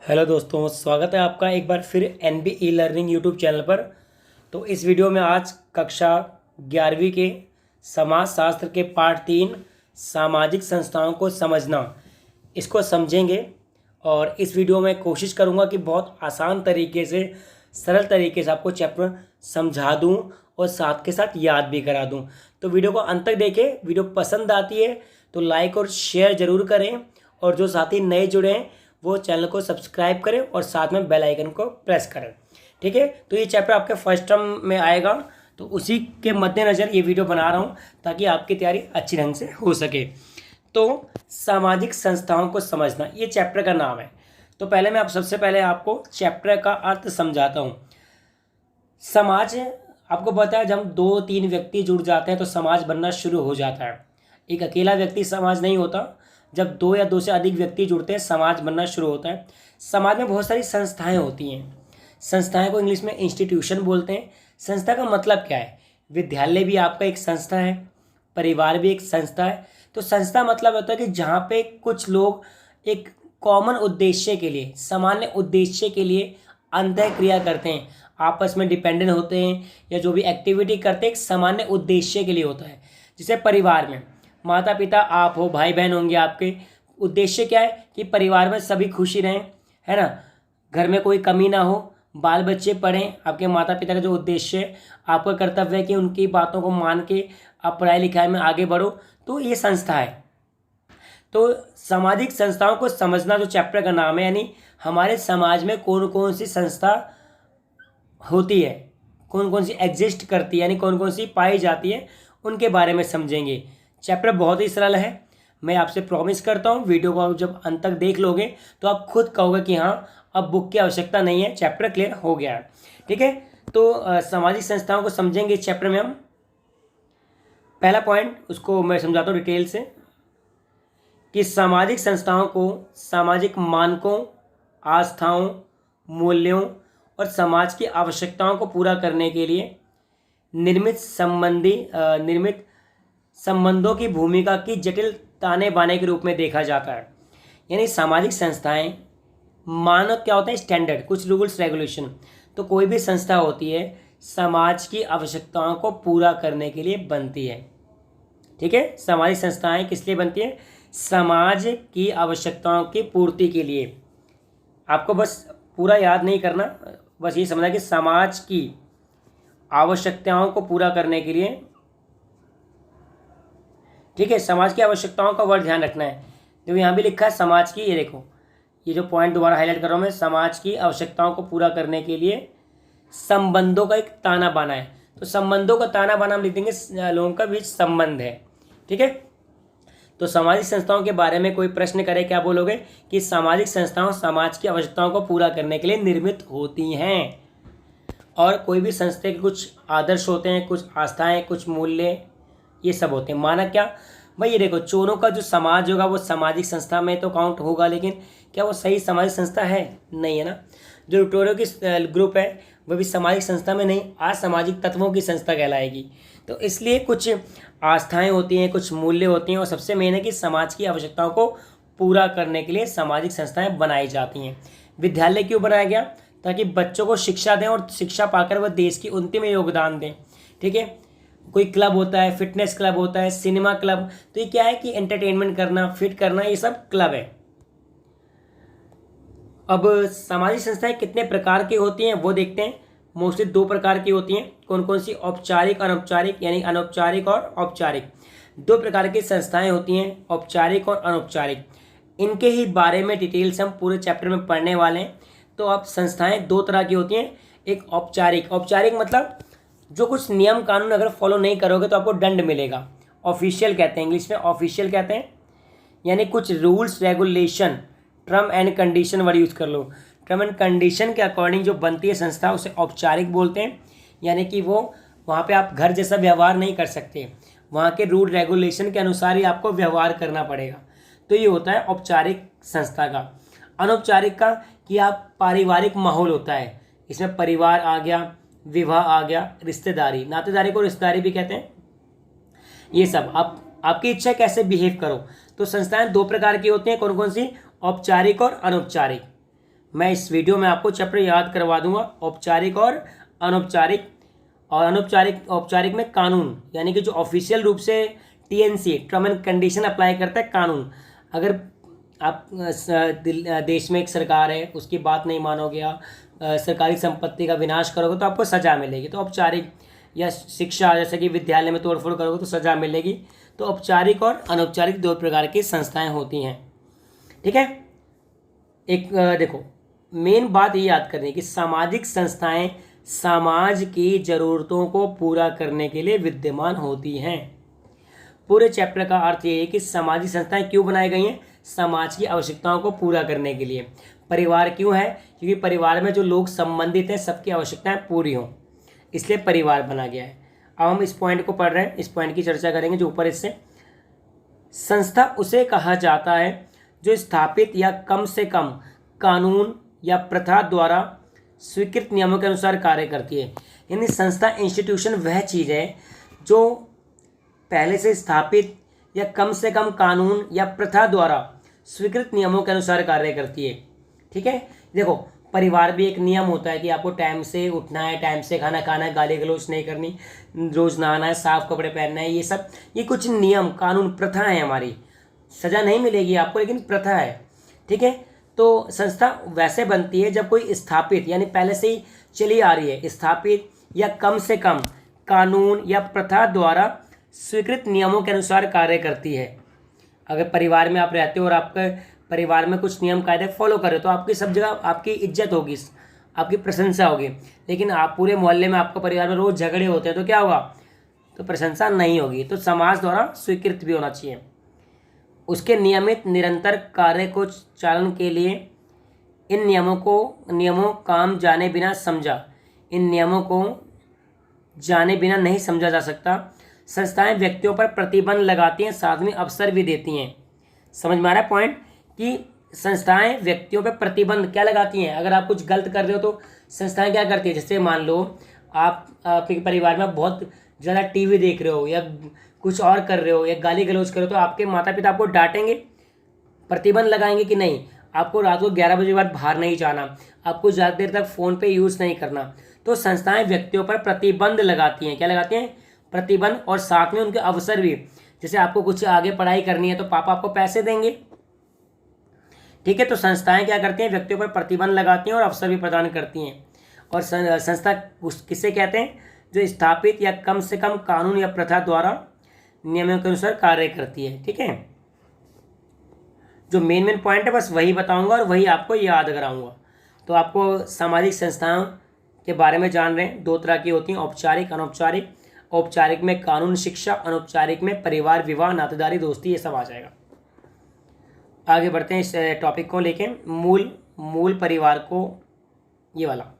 Hello दोस्तों, स्वागत है आपका एक बार फिर NB e learning YouTube channel पर। तो इस वीडियो में आज कक्षा 11वीं के समाज शास्त्र के पार्ट 3 सामाजिक संस्थाओं को समझना, इसको समझेंगे। और इस वीडियो में कोशिश करूंगा कि बहुत आसान तरीके से, सरल तरीके से आपको चैप्टर समझा दूं और साथ के साथ याद भी करा दूं। तो वीडियो को अंत तक देखें। वीडियो पसंद आती है तो लाइक और शेयर ज़रूर करें, और जो साथी नए जुड़े हैं वो चैनल को सब्सक्राइब करें और साथ में बेल आइकन को प्रेस करें। ठीक है, तो ये चैप्टर आपके फर्स्ट टर्म में आएगा, तो उसी के मद्देनज़र ये वीडियो बना रहा हूँ ताकि आपकी तैयारी अच्छी ढंग से हो सके। तो सामाजिक संस्थाओं को समझना, ये चैप्टर का नाम है। तो पहले मैं सबसे पहले आपको चैप्टर का अर्थ समझाता हूँ। समाज, आपको पता है, जब 2-3 व्यक्ति जुड़ जाते हैं तो समाज बनना शुरू हो जाता है। एक अकेला व्यक्ति समाज नहीं होता, जब 2 या 2 से अधिक व्यक्ति जुड़ते हैं समाज बनना शुरू होता है। समाज में बहुत सारी संस्थाएं होती हैं। संस्थाएं को इंग्लिश में इंस्टीट्यूशन बोलते हैं। संस्था का मतलब क्या है? विद्यालय भी आपका एक संस्था है, परिवार भी एक संस्था है। तो संस्था मतलब होता है कि जहाँ पे कुछ लोग एक कॉमन उद्देश्य के लिए, सामान्य उद्देश्य के लिए अंतः क्रिया करते हैं, आपस में डिपेंडेंट होते हैं, या जो भी एक्टिविटी करते हैं एक सामान्य उद्देश्य के लिए होता है। जैसे परिवार में माता पिता आप हो, भाई बहन होंगे आपके। उद्देश्य क्या है कि परिवार में सभी खुशी रहें, है ना, घर में कोई कमी ना हो, बाल बच्चे पढ़ें। आपके माता पिता का जो उद्देश्य है, आपका कर्तव्य है कि उनकी बातों को मान के आप पढ़ाई लिखाई में आगे बढ़ो। तो ये संस्था है। तो सामाजिक संस्थाओं को समझना जो चैप्टर का नाम है, यानी हमारे समाज में कौन कौन सी संस्था होती है, कौन कौन सी एग्जिस्ट करती है, यानी कौन कौन सी पाई जाती है, उनके बारे में समझेंगे। चैप्टर बहुत ही सरल है। मैं आपसे प्रॉमिस करता हूँ वीडियो को आप जब अंत तक देख लोगे तो आप खुद कहोगे कि हाँ, अब बुक की आवश्यकता नहीं है, चैप्टर क्लियर हो गया है। ठीक है, तो सामाजिक संस्थाओं को समझेंगे इस चैप्टर में हम। पहला पॉइंट उसको मैं समझाता हूँ डिटेल से, कि सामाजिक संस्थाओं को सामाजिक मानकों, आस्थाओं, मूल्यों और समाज की आवश्यकताओं को पूरा करने के लिए निर्मित संबंधों की भूमिका की जटिल ताने बाने के रूप में देखा जाता है। यानी सामाजिक संस्थाएं, मानक क्या होता है? स्टैंडर्ड, कुछ रूल्स रेगुलेशन। तो कोई भी संस्था होती है समाज की आवश्यकताओं को पूरा करने के लिए बनती है। ठीक है, सामाजिक संस्थाएं किस लिए बनती है? समाज की आवश्यकताओं की पूर्ति के लिए। आपको बस पूरा याद नहीं करना, बस ये समझना कि समाज की आवश्यकताओं को पूरा करने के लिए। ठीक है, समाज की आवश्यकताओं का वर्ड ध्यान रखना है। जो यहाँ भी लिखा है समाज की, ये देखो, ये जो पॉइंट दोबारा हाईलाइट कर रहा हूँ मैं, समाज की आवश्यकताओं को पूरा करने के लिए संबंधों का एक ताना बाना है। तो संबंधों का ताना बाना हम लिख देंगे लोगों का बीच संबंध है। ठीक है, तो सामाजिक संस्थाओं के बारे में कोई प्रश्न करे, क्या बोलोगे? कि सामाजिक संस्थाओं समाज की आवश्यकताओं को पूरा करने के लिए निर्मित होती हैं। और कोई भी संस्था के कुछ आदर्श होते हैं, कुछ आस्थाएं, कुछ मूल्य, ये सब होते हैं। मानक क्या भाई? ये देखो, चोरों का जो समाज होगा वो सामाजिक संस्था में तो काउंट होगा, लेकिन क्या वो सही सामाजिक संस्था है? नहीं है ना। जो लुटेरों की ग्रुप है वो भी सामाजिक संस्था में नहीं, असामाजिक तत्वों की संस्था कहलाएगी। तो इसलिए कुछ आस्थाएं होती हैं, कुछ मूल्य होती हैं, और सबसे मेन है कि समाज की आवश्यकताओं को पूरा करने के लिए सामाजिक संस्थाएं बनाई जाती हैं। विद्यालय क्यों बनाया गया? ताकि बच्चों को शिक्षा दें और शिक्षा पाकर वह देश की उन्नति में योगदान दें। ठीक है, कोई क्लब होता है, फिटनेस क्लब होता है, सिनेमा क्लब, तो ये क्या है कि एंटरटेनमेंट करना, फिट करना, ये सब क्लब है। अब सामाजिक संस्थाएं कितने प्रकार की होती हैं वो देखते हैं। मोस्टली 2 प्रकार की होती हैं। कौन कौन सी? औपचारिक, अनौपचारिक, यानी अनौपचारिक और औपचारिक। 2 प्रकार की संस्थाएं होती हैं, औपचारिक और अनौपचारिक। इनके ही बारे में डिटेल्स हम पूरे चैप्टर में पढ़ने वाले हैं। तो अब संस्थाएं 2 तरह की होती हैं। एक औपचारिक, औपचारिक मतलब जो कुछ नियम कानून अगर फॉलो नहीं करोगे तो आपको दंड मिलेगा। ऑफिशियल कहते हैं, इंग्लिश में ऑफिशियल कहते हैं, यानी कुछ rules regulation, term and condition word use कर लो। टर्म एंड कंडीशन के अकॉर्डिंग जो बनती है संस्था उसे औपचारिक बोलते हैं। यानी कि वो वहाँ पे आप घर जैसा व्यवहार नहीं कर सकते, वहाँ के रूल रेगुलेशन के अनुसार ही आपको व्यवहार करना पड़ेगा। तो ये होता है औपचारिक संस्था का। अनौपचारिक का कि आप पारिवारिक माहौल होता है, इसमें परिवार आ गया, विवाह आ गया, रिश्तेदारी, नातेदारी को रिश्तेदारी भी कहते हैं। ये सब आपकी इच्छा कैसे बिहेव करो। तो संस्थाएं 2 प्रकार की होती हैं। कौन कौन सी? औपचारिक और अनौपचारिक। मैं इस वीडियो में आपको चैप्टर याद करवा दूंगा, औपचारिक और अनौपचारिक। और औपचारिक में कानून, यानी कि जो ऑफिशियल रूप से TNC term and condition apply करता है कानून। अगर आप देश में एक सरकार है, उसकी बात नहीं मानोगे या सरकारी संपत्ति का विनाश करोगे तो आपको सज़ा मिलेगी, तो औपचारिक। या शिक्षा, जैसे कि विद्यालय में तोड़फोड़ करोगे तो सज़ा मिलेगी। तो औपचारिक और अनौपचारिक दो प्रकार की संस्थाएं होती हैं, ठीक है। एक देखो, मेन बात ये याद करनी है कि सामाजिक संस्थाएं समाज की ज़रूरतों को पूरा करने के लिए विद्यमान होती हैं। पूरे चैप्टर का अर्थ ये है कि सामाजिक संस्थाएं क्यों बनाई गई हैं? समाज की आवश्यकताओं को पूरा करने के लिए। परिवार क्यों है? क्योंकि परिवार में जो लोग संबंधित हैं सबकी आवश्यकताएं पूरी हों, इसलिए परिवार बना गया है। अब हम इस पॉइंट को पढ़ रहे हैं, इस पॉइंट की चर्चा करेंगे जो ऊपर इससे। संस्था उसे कहा जाता है जो स्थापित या कम से कम कानून या प्रथा द्वारा स्वीकृत नियमों के अनुसार कार्य करती है। यानी संस्था, इंस्टीट्यूशन वह चीज़ है जो पहले से स्थापित या कम से कम कानून या प्रथा द्वारा स्वीकृत नियमों के अनुसार कार्य करती है, ठीक है। देखो, परिवार भी एक नियम होता है कि आपको टाइम से उठना है, टाइम से खाना खाना है, गाली गलौज नहीं करनी, रोज़ नहाना है, साफ कपड़े पहनना है, ये कुछ नियम कानून प्रथा है हमारी। सज़ा नहीं मिलेगी आपको, लेकिन प्रथा है, ठीक है। तो संस्था वैसे बनती है जब कोई स्थापित, यानी पहले से ही चली आ रही है, स्थापित या कम से कम कानून या प्रथा द्वारा स्वीकृत नियमों के अनुसार कार्य करती है। अगर परिवार में आप रहते हो और आपके परिवार में कुछ नियम कायदे फॉलो कर रहे हो तो आपकी सब जगह आपकी इज्जत होगी, आपकी प्रशंसा होगी। लेकिन आप पूरे मोहल्ले में, आपका परिवार में रोज़ झगड़े होते हैं तो क्या होगा? तो प्रशंसा नहीं होगी। तो समाज द्वारा स्वीकृत भी होना चाहिए। उसके नियमित निरंतर कार्य को चालन के लिए इन नियमों काम जाने बिना समझा, इन नियमों को जाने बिना नहीं समझा जा सकता। संस्थाएं व्यक्तियों पर प्रतिबंध लगाती हैं, साथ में अवसर भी देती हैं। समझ में आ रहा है पॉइंट? कि संस्थाएं व्यक्तियों पर प्रतिबंध क्या लगाती हैं? अगर आप कुछ गलत कर रहे हो तो संस्थाएं क्या करती है? जैसे मान लो आप आपके परिवार में बहुत ज़्यादा टीवी देख रहे हो या कुछ और कर रहे हो या गाली गलौज कर रहे हो, तो आपके माता पिता आपको डांटेंगे, प्रतिबंध लगाएंगे कि नहीं, आपको रात को 11 बजे के बाद बाहर नहीं जाना, आपको ज़्यादा देर तक फ़ोन पे यूज़ नहीं करना। तो संस्थाएं व्यक्तियों पर प्रतिबंध लगाती हैं। क्या लगाती हैं? प्रतिबंध। और साथ में उनके अवसर भी। जैसे आपको कुछ आगे पढ़ाई करनी है तो पापा आपको पैसे देंगे, ठीक है। तो संस्थाएं क्या करती हैं? व्यक्तियों पर प्रतिबंध लगाती हैं और अवसर भी प्रदान करती हैं। और संस्था किसे कहते हैं? जो स्थापित या कम से कम कानून या प्रथा द्वारा नियमों के अनुसार कार्य करती है, ठीक है। जो मेन पॉइंट है बस वही बताऊंगा और वही आपको याद कराऊंगा। तो आपको सामाजिक संस्थाओं के बारे में जान रहे हैं, दो तरह की होती हैं, औपचारिक, अनौपचारिक। औपचारिक में कानून शिक्षा, अनौपचारिक में परिवार, विवाह, नातेदारी, दोस्ती, ये सब आ जाएगा। आगे बढ़ते हैं इस टॉपिक को लेके। मूल परिवार को, ये वाला।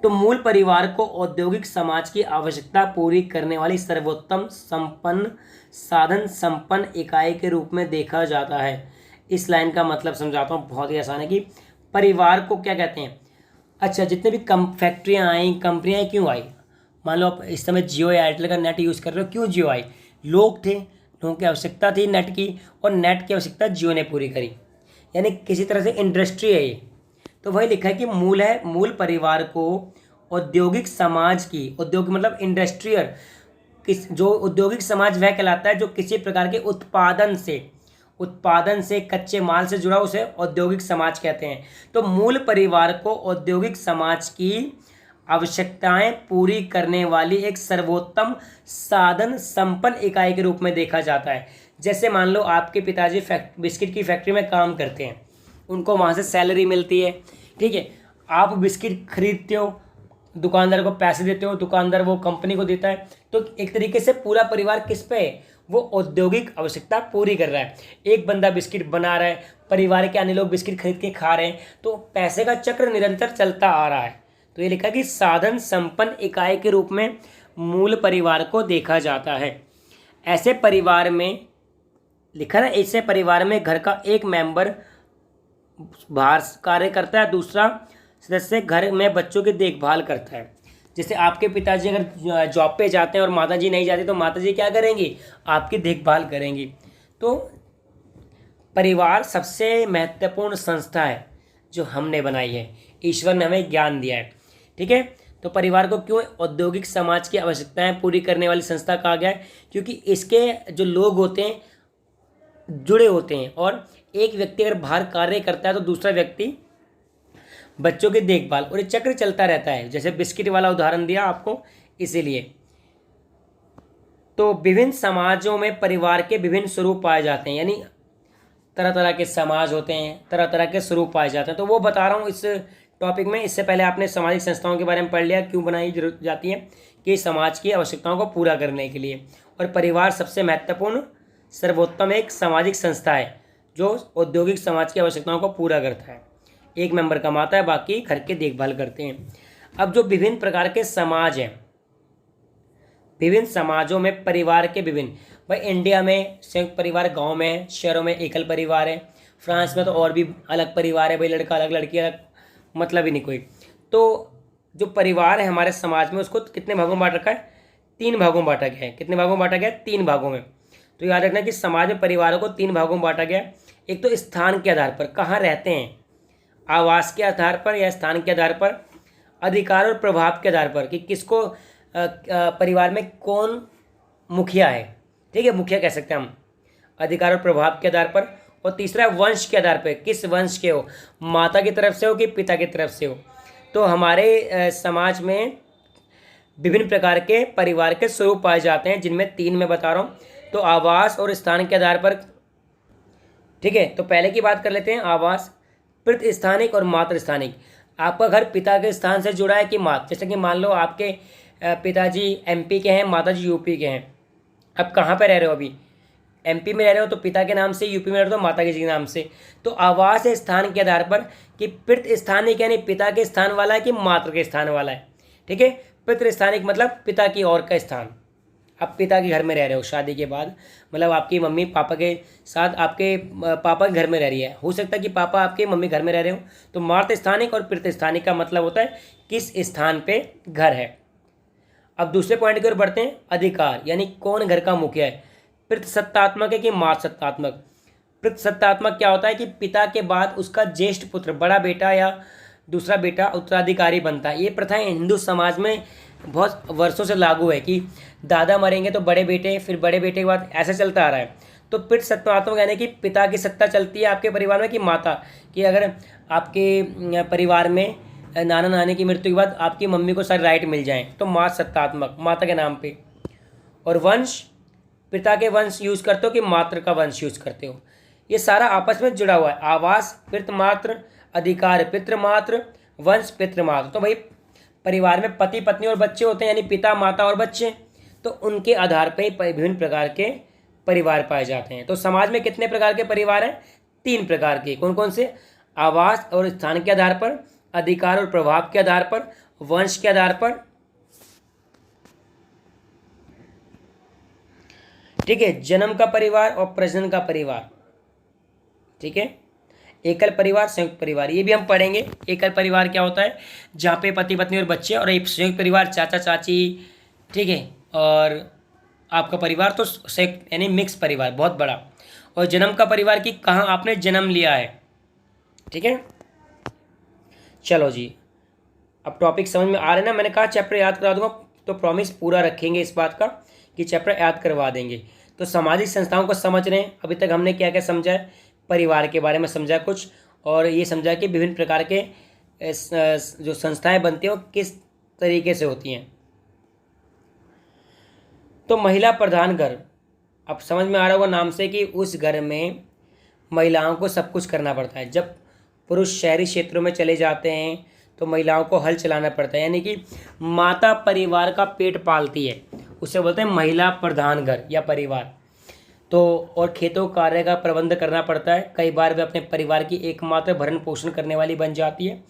तो मूल परिवार को औद्योगिक समाज की आवश्यकता पूरी करने वाली सर्वोत्तम संपन्न साधन संपन्न इकाई के रूप में देखा जाता है। इस लाइन का मतलब समझाता हूँ, बहुत ही आसान है कि परिवार को क्या कहते हैं। अच्छा, जितने भी फैक्ट्रियाँ आई, कंपनियाँ क्यों आई? मान लो आप इस समय जियो या एयरटेल का नेट यूज़ कर रहे हो, क्यों जियो आई? लोग थे, लोगों की आवश्यकता थी नेट की, और नेट की आवश्यकता जियो ने पूरी करी। यानी किसी तरह से इंडस्ट्री है ये। तो वही लिखा है कि मूल है, मूल परिवार को औद्योगिक समाज की, औद्योगिक मतलब इंडस्ट्रियल, जो औद्योगिक समाज वह कहलाता है जो किसी प्रकार के उत्पादन से कच्चे माल से जुड़ा, उसे औद्योगिक समाज कहते हैं। तो मूल परिवार को औद्योगिक समाज की आवश्यकताएं पूरी करने वाली एक सर्वोत्तम साधन संपन्न इकाई के रूप में देखा जाता है। जैसे मान लो आपके पिताजी बिस्किट की फैक्ट्री में काम करते हैं, उनको वहाँ से सैलरी मिलती है, ठीक है। आप बिस्किट खरीदते हो, दुकानदार को पैसे देते हो, दुकानदार वो कंपनी को देता है। तो एक तरीके से पूरा परिवार किस पे है? वो औद्योगिक आवश्यकता पूरी कर रहा है। एक बंदा बिस्किट बना रहा है, परिवार के अन्य लोग बिस्किट खरीद के खा रहे हैं, तो पैसे का चक्र निरंतर चलता आ रहा है। तो ये लिखा कि साधन संपन्न इकाई के रूप में मूल परिवार को देखा जाता है। ऐसे परिवार में लिखा ना, ऐसे परिवार में घर का एक मेंबर बाहर कार्य करता है, दूसरा सदस्य घर में बच्चों की देखभाल करता है। जैसे आपके पिताजी अगर जॉब पे जाते हैं और माताजी नहीं जाती, तो माताजी क्या करेंगी? आपकी देखभाल करेंगी। तो परिवार सबसे महत्वपूर्ण संस्था है जो हमने बनाई है, ईश्वर ने हमें ज्ञान दिया है। ठीक है, तो परिवार को क्यों औद्योगिक समाज की आवश्यकताएं पूरी करने वाली संस्था कहा गया है? क्योंकि इसके जो लोग होते हैं जुड़े होते हैं, और एक व्यक्ति अगर बाहर कार्य करता है तो दूसरा व्यक्ति बच्चों की देखभाल, और ये चक्र चलता रहता है। जैसे बिस्किट वाला उदाहरण दिया आपको, इसीलिए। तो विभिन्न समाजों में परिवार के विभिन्न स्वरूप पाए जाते हैं, यानी तरह तरह के समाज होते हैं, तरह तरह के स्वरूप पाए जाते हैं। तो वो बता रहा हूँ इस टॉपिक में। इससे पहले आपने सामाजिक संस्थाओं के बारे में पढ़ लिया, क्यों बनाई जरूरत जाती है, कि समाज की आवश्यकताओं को पूरा करने के लिए। और परिवार सबसे महत्वपूर्ण सर्वोत्तम एक सामाजिक संस्था है जो औद्योगिक समाज की आवश्यकताओं को पूरा करता है। एक मेंबर कमाता है, बाकी घर के देखभाल करते हैं। अब जो विभिन्न प्रकार के समाज हैं, विभिन्न समाजों में परिवार के विभिन्न, भाई इंडिया में संयुक्त परिवार गांव में है, शहरों में एकल परिवार है, फ्रांस में तो और भी अलग परिवार है, भाई लड़का अलग लड़की अलग, मतलब ही नहीं कोई। तो जो परिवार है हमारे समाज में, उसको कितने भागों में बांट रखा है? 3 भागों में बांटा गया है। कितने भागों में बांटा गया है? 3 भागों में। तो याद रखना कि समाज में परिवारों को 3 भागों में बांटा गया है। एक तो स्थान के आधार पर, कहाँ रहते हैं, आवास के आधार पर या स्थान के आधार पर, अधिकार और प्रभाव के आधार पर, कि किसको परिवार में कौन मुखिया है। ठीक है, मुखिया कह सकते हैं हम, अधिकार और प्रभाव के आधार पर। और तीसरा वंश के आधार पर, किस वंश के हो, माता की तरफ से हो कि पिता की तरफ से हो। तो हमारे समाज में विभिन्न प्रकार के परिवार के स्वरूप पाए जाते हैं, जिनमें 3 मैं बता रहा हूँ। तो आवास और स्थान के आधार पर। ठीक है, तो पहले की बात कर लेते हैं, आवास, प्रतिस्थानिक और मातृस्थानिक। आपका घर पिता के स्थान से जुड़ा है कि माता, जैसे कि मान लो आपके पिताजी एमपी के हैं, माताजी यूपी के हैं। अब कहाँ पर रह रहे हो? अभी एमपी में रह रहे हो तो पिता के नाम से, यूपी में रह रहे हो तो माता जी के नाम से। तो आवास है स्थान के आधार पर, कि प्रतिस्थानिक यानी पिता के स्थान वाला है कि मातृ के स्थान वाला है। ठीक है, प्रतिस्थानिक मतलब पिता की ओर का स्थान। आप पिता के घर में रह रहे हो शादी के बाद, मतलब आपकी मम्मी पापा के साथ आपके पापा के घर में रह रही है। हो सकता है कि पापा आपके मम्मी घर में रह रहे हो। तो मातृस्थानिक और प्रतिस्थानिक का मतलब होता है किस स्थान पे घर है। अब दूसरे पॉइंट की ओर बढ़ते हैं, अधिकार, यानी कौन घर का मुखिया है। पितृसत्तात्मक है कि मातृसत्तात्मक। पितृसत्तात्मक क्या होता है कि पिता के बाद उसका ज्येष्ठ पुत्र, बड़ा बेटा या दूसरा बेटा उत्तराधिकारी बनता है। ये प्रथाएं हिंदू समाज में बहुत वर्षों से लागू है कि दादा मरेंगे तो बड़े बेटे, फिर बड़े बेटे के बाद, ऐसे चलता आ रहा है। तो पितृसत्तात्मक यानी कि पिता की सत्ता चलती है आपके परिवार में कि माता, कि अगर आपके परिवार में नाना नानी की मृत्यु के बाद आपकी मम्मी को सारे राइट मिल जाएं, तो मातृसत्तात्मक, माता के नाम पे। और वंश, पिता के वंश यूज़ करते हो कि मातृ का वंश यूज़ करते हो, ये सारा आपस में जुड़ा हुआ है। आवास पितृमातृ, अधिकार पितृमातृ, वंश पितृमातृ। तो भाई परिवार में पति पत्नी और बच्चे होते हैं, यानी पिता माता और बच्चे, तो उनके आधार पर ही विभिन्न प्रकार के परिवार पाए जाते हैं। तो समाज में कितने प्रकार के परिवार हैं? 3 प्रकार के। कौन कौन से? आवास और स्थान के आधार पर, अधिकार और प्रभाव के आधार पर, वंश के आधार पर। ठीक है, जन्म का परिवार और प्रजनन का परिवार। ठीक है, एकल परिवार, संयुक्त परिवार, ये भी हम पढ़ेंगे। एकल परिवार क्या होता है? जहाँ पे पति पत्नी और बच्चे, और एक संयुक्त परिवार, चाचा चाची। ठीक है, और आपका परिवार तो संयुक्त यानी मिक्स परिवार, बहुत बड़ा। और जन्म का परिवार की कहाँ आपने जन्म लिया है। ठीक है, चलो जी, अब टॉपिक समझ में आ रहे हैं ना। मैंने कहा चैप्टर याद करा दूंगा, तो प्रॉमिस पूरा रखेंगे इस बात का कि चैप्टर याद करवा देंगे। तो सामाजिक संस्थाओं को समझ रहे हैं। अभी तक हमने क्या क्या समझा है? परिवार के बारे में समझा कुछ, और ये समझा कि विभिन्न प्रकार के जो संस्थाएं बनती हैं वो किस तरीके से होती हैं। तो महिला प्रधान घर, अब समझ में आ रहा होगा नाम से कि उस घर में महिलाओं को सब कुछ करना पड़ता है। जब पुरुष शहरी क्षेत्रों में चले जाते हैं तो महिलाओं को हल चलाना पड़ता है, यानी कि माता परिवार का पेट पालती है, उसे बोलते हैं महिला प्रधान घर या परिवार। तो और खेतों कार्य का प्रबंध करना पड़ता है। कई बार वे अपने परिवार की एकमात्र भरण पोषण करने वाली बन जाती है।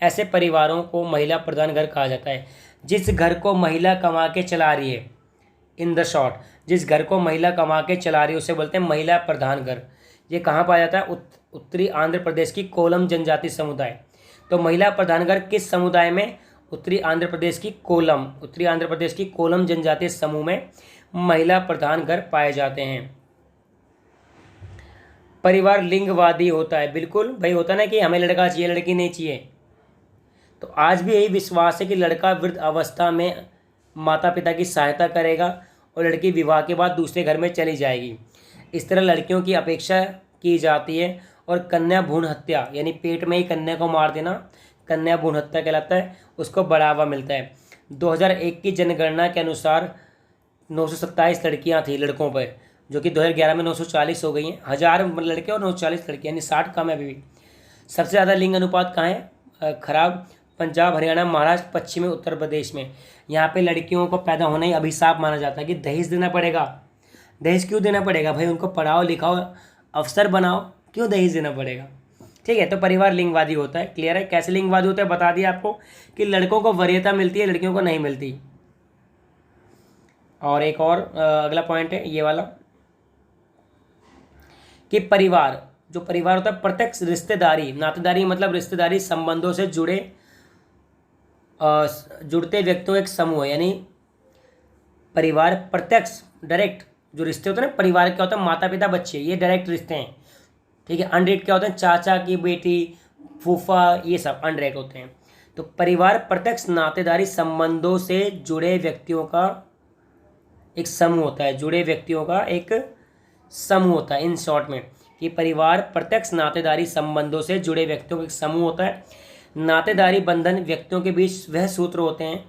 ऐसे परिवारों को महिला प्रधान घर कहा जाता है। जिस घर को महिला कमा के चला रही है, इन द शॉर्ट, जिस घर को महिला कमा के चला रही है उसे बोलते हैं महिला प्रधान घर। ये कहाँ पाया जाता है? उत्तरी आंध्र प्रदेश की कोलम जनजाति समुदाय। तो महिला प्रधान घर किस समुदाय में? उत्तरी आंध्र प्रदेश की कोलम जनजातीय समूह में महिला प्रधान घर पाए जाते हैं। परिवार लिंगवादी होता है। बिल्कुल भाई, होता ना कि हमें लड़का चाहिए लड़की नहीं चाहिए। तो आज भी यही विश्वास है कि लड़का वृद्ध अवस्था में माता पिता की सहायता करेगा और लड़की विवाह के बाद दूसरे घर में चली जाएगी। इस तरह लड़कियों की अपेक्षा की जाती है और कन्या भ्रूण हत्या यानी पेट में ही कन्या को मार देना कन्या भ्रूण हत्या कहलाता है, उसको बढ़ावा मिलता है। 2001 की जनगणना के अनुसार 927 लड़कियां थी लड़कों पर, जो कि 2011 में 940 हो गई हैं। 1000 लड़के और 940 लड़कियां, यानी 60 कम है अभी भी। सबसे ज़्यादा लिंग अनुपात कहाँ है खराब? पंजाब, हरियाणा, महाराष्ट्र, पश्चिमी उत्तर प्रदेश में। यहाँ पे लड़कियों को पैदा होना ही अभिशाप माना जाता है कि दहेज देना पड़ेगा। दहेज क्यों देना पड़ेगा भाई? उनको पढ़ाओ लिखाओ अफसर बनाओ, क्यों दहेज देना पड़ेगा? ठीक है, तो परिवार लिंगवादी होता है। क्लियर है? कैसे लिंगवादी होता है बता दिया आपको, कि लड़कों को वरीयता मिलती है, लड़कियों को नहीं मिलती। और एक और अगला पॉइंट है ये वाला, कि परिवार, जो परिवार होता है प्रत्यक्ष रिश्तेदारी, नातेदारी मतलब रिश्तेदारी संबंधों से जुड़ते व्यक्तियों एक समूह है। यानी परिवार प्रत्यक्ष डायरेक्ट जो रिश्ते होते हैं ना, परिवार क्या होता है? माता पिता बच्चे, ये डायरेक्ट रिश्ते हैं। ठीक है। अनडायरेक्ट क्या होते हैं? चाचा की बेटी, फूफा, ये सब अनडायरेक्ट होते हैं। तो परिवार प्रत्यक्ष नातेदारी संबंधों से जुड़े व्यक्तियों का एक समूह होता है। जुड़े व्यक्तियों का एक समूह होता है इन शॉर्ट में, कि परिवार प्रत्यक्ष नातेदारी संबंधों से जुड़े व्यक्तियों का एक समूह होता है। नातेदारी बंधन व्यक्तियों के बीच वह सूत्र होते हैं,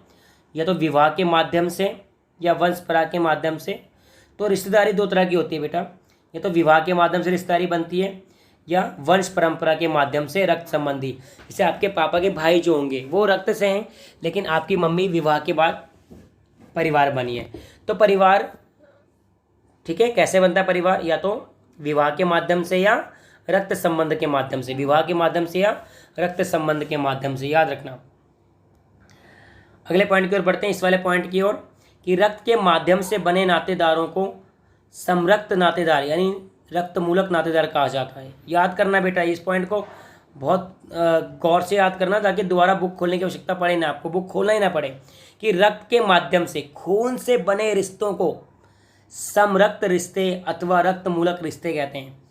या तो विवाह के माध्यम से या वंशपरा के माध्यम से। तो रिश्तेदारी दो तरह की होती है बेटा, या तो विवाह के माध्यम से रिश्तेदारी बनती है या वंश परंपरा के माध्यम से रक्त संबंधी। जैसे आपके पापा के भाई जो होंगे वो रक्त से हैं, लेकिन आपकी मम्मी विवाह के बाद परिवार बनी है। तो परिवार, ठीक है, कैसे बनता है परिवार? या तो विवाह के माध्यम से या रक्त संबंध के माध्यम से। विवाह के माध्यम से या रक्त संबंध के माध्यम से, याद रखना। अगले पॉइंट की ओर बढ़ते हैं, इस वाले पॉइंट की ओर, कि रक्त के माध्यम से बने नातेदारों को समरक्त नातेदार यानी रक्त मूलक नातेदार कहा जाता है। याद करना बेटा, इस पॉइंट को बहुत गौर से याद करना, ताकि दोबारा बुक खोलने की आवश्यकता पड़े ना, आपको बुक खोलना ही ना पड़े। कि रक्त के माध्यम से खून से बने रिश्तों को समरक्त रिश्ते अथवा रक्त मूलक रिश्ते कहते हैं।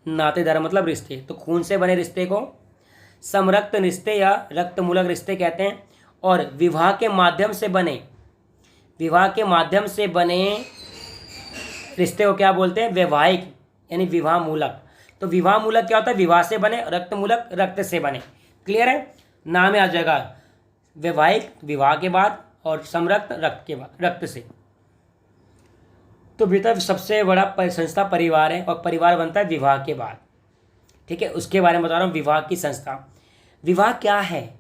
नातेदार मतलब रिश्ते, तो खून से बने रिश्ते को समरक्त रिश्ते या रक्त मूलक रिश्ते कहते हैं। और विवाह के माध्यम से बने रिश्ते को क्या बोलते हैं? वैवाहिक यानी विवाह मूलक। तो विवाह मूलक क्या होता है? विवाह से बने, रक्त मूलक रक्त से बने। क्लियर है? नाम में आ जाएगा वैवाहिक विवाह के बाद और समरक्त रक्त के बाद, रक्त से। तो बेटा सबसे बड़ा संस्था परिवार है, और परिवार बनता है विवाह के बाद। ठीक है, उसके बारे में बता रहा हूँ, विवाह की संस्था। विवाह क्या है?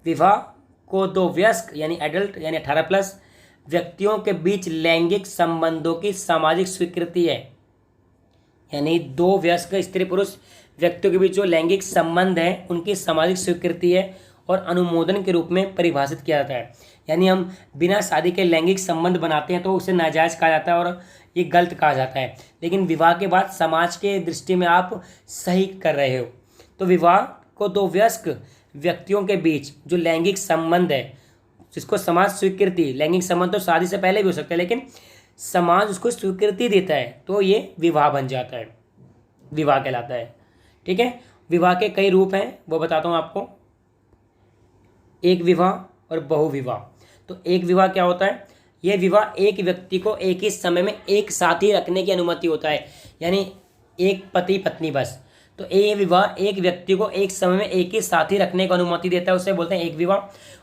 विवाह को दो वयस्क यानी एडल्ट यानी 18+ व्यक्तियों के बीच लैंगिक संबंधों की सामाजिक स्वीकृति है। यानी दो वयस्क स्त्री पुरुष व्यक्तियों के बीच जो लैंगिक संबंध है उनकी सामाजिक स्वीकृति है और अनुमोदन के रूप में परिभाषित किया जाता है। यानी हम बिना शादी के लैंगिक संबंध बनाते हैं तो उसे नाजायज़ कहा जाता है और ये गलत कहा जाता है, लेकिन विवाह के बाद समाज के दृष्टि में आप सही कर रहे हो। तो विवाह को दो वयस्क व्यक्तियों के बीच जो लैंगिक संबंध है, जिसको समाज स्वीकृति, लैंगिक संबंध तो शादी से पहले भी हो सकता है लेकिन समाज उसको स्वीकृति देता है, तो ये विवाह बन जाता है, विवाह कहलाता है। ठीक है, विवाह के कई रूप हैं, वो बताता हूँ आपको। एक विवाह और बहुविवाह। तो एक विवाह क्या होता है? यह विवाह एक व्यक्ति को एक ही समय में एक साथ ही रखने की अनुमति होता है, यानी एक पति पत्नी बस। तो ये विवाह एक व्यक्ति को एक समय में एक ही साथ ही रखने की अनुमति देता है, उसे बोलते हैं एक विवाह।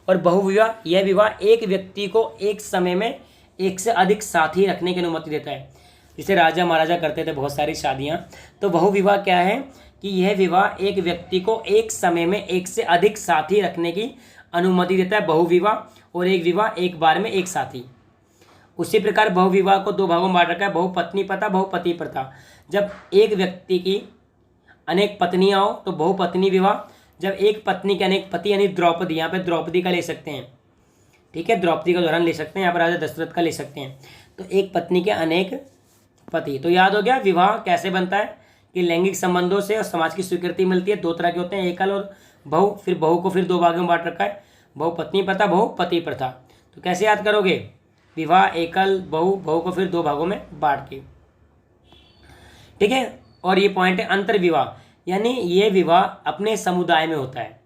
और बहुविवाह, यह विवाह एक व्यक्ति को एक समय में एक से अधिक साथी रखने की अनुमति देता है। जिसे राजा महाराजा करते थे बहुत सारी शादियां। तो बहुविवाह क्या है? कि यह विवाह एक व्यक्ति को एक समय में एक से अधिक साथी रखने की अनुमति देता है, बहुविवाह। और एक विवाह एक बार में एक साथी। उसी प्रकार बहुविवाह को दो भागों में बांट रखा है, बहुपत्नी प्रथा, बहुपति प्रथा। जब एक व्यक्ति की अनेक पत्नियां हो तो बहुपत्नी विवाह। जब एक पत्नी के अनेक पति यानी द्रौपदी, यहाँ पे द्रौपदी का ले सकते हैं, ठीक है, द्रौपदी का उदाहरण ले सकते हैं, यहाँ पर राजा दशरथ का ले सकते हैं। तो एक पत्नी के अनेक पति। तो याद हो गया विवाह कैसे बनता है कि लैंगिक संबंधों से और समाज की स्वीकृति मिलती है। दो तरह के होते हैं, एकल और बहु। फिर बहु को फिर दो भागों में बांट रखा है, बहुपत्नी प्रथा, बहुपति प्रथा। तो कैसे याद करोगे? विवाह, एकल, बहु, बहु को फिर दो भागों में बांट के। ठीक है, और ये पॉइंट है अंतर्विवाह, यानी ये विवाह अपने समुदाय में होता है।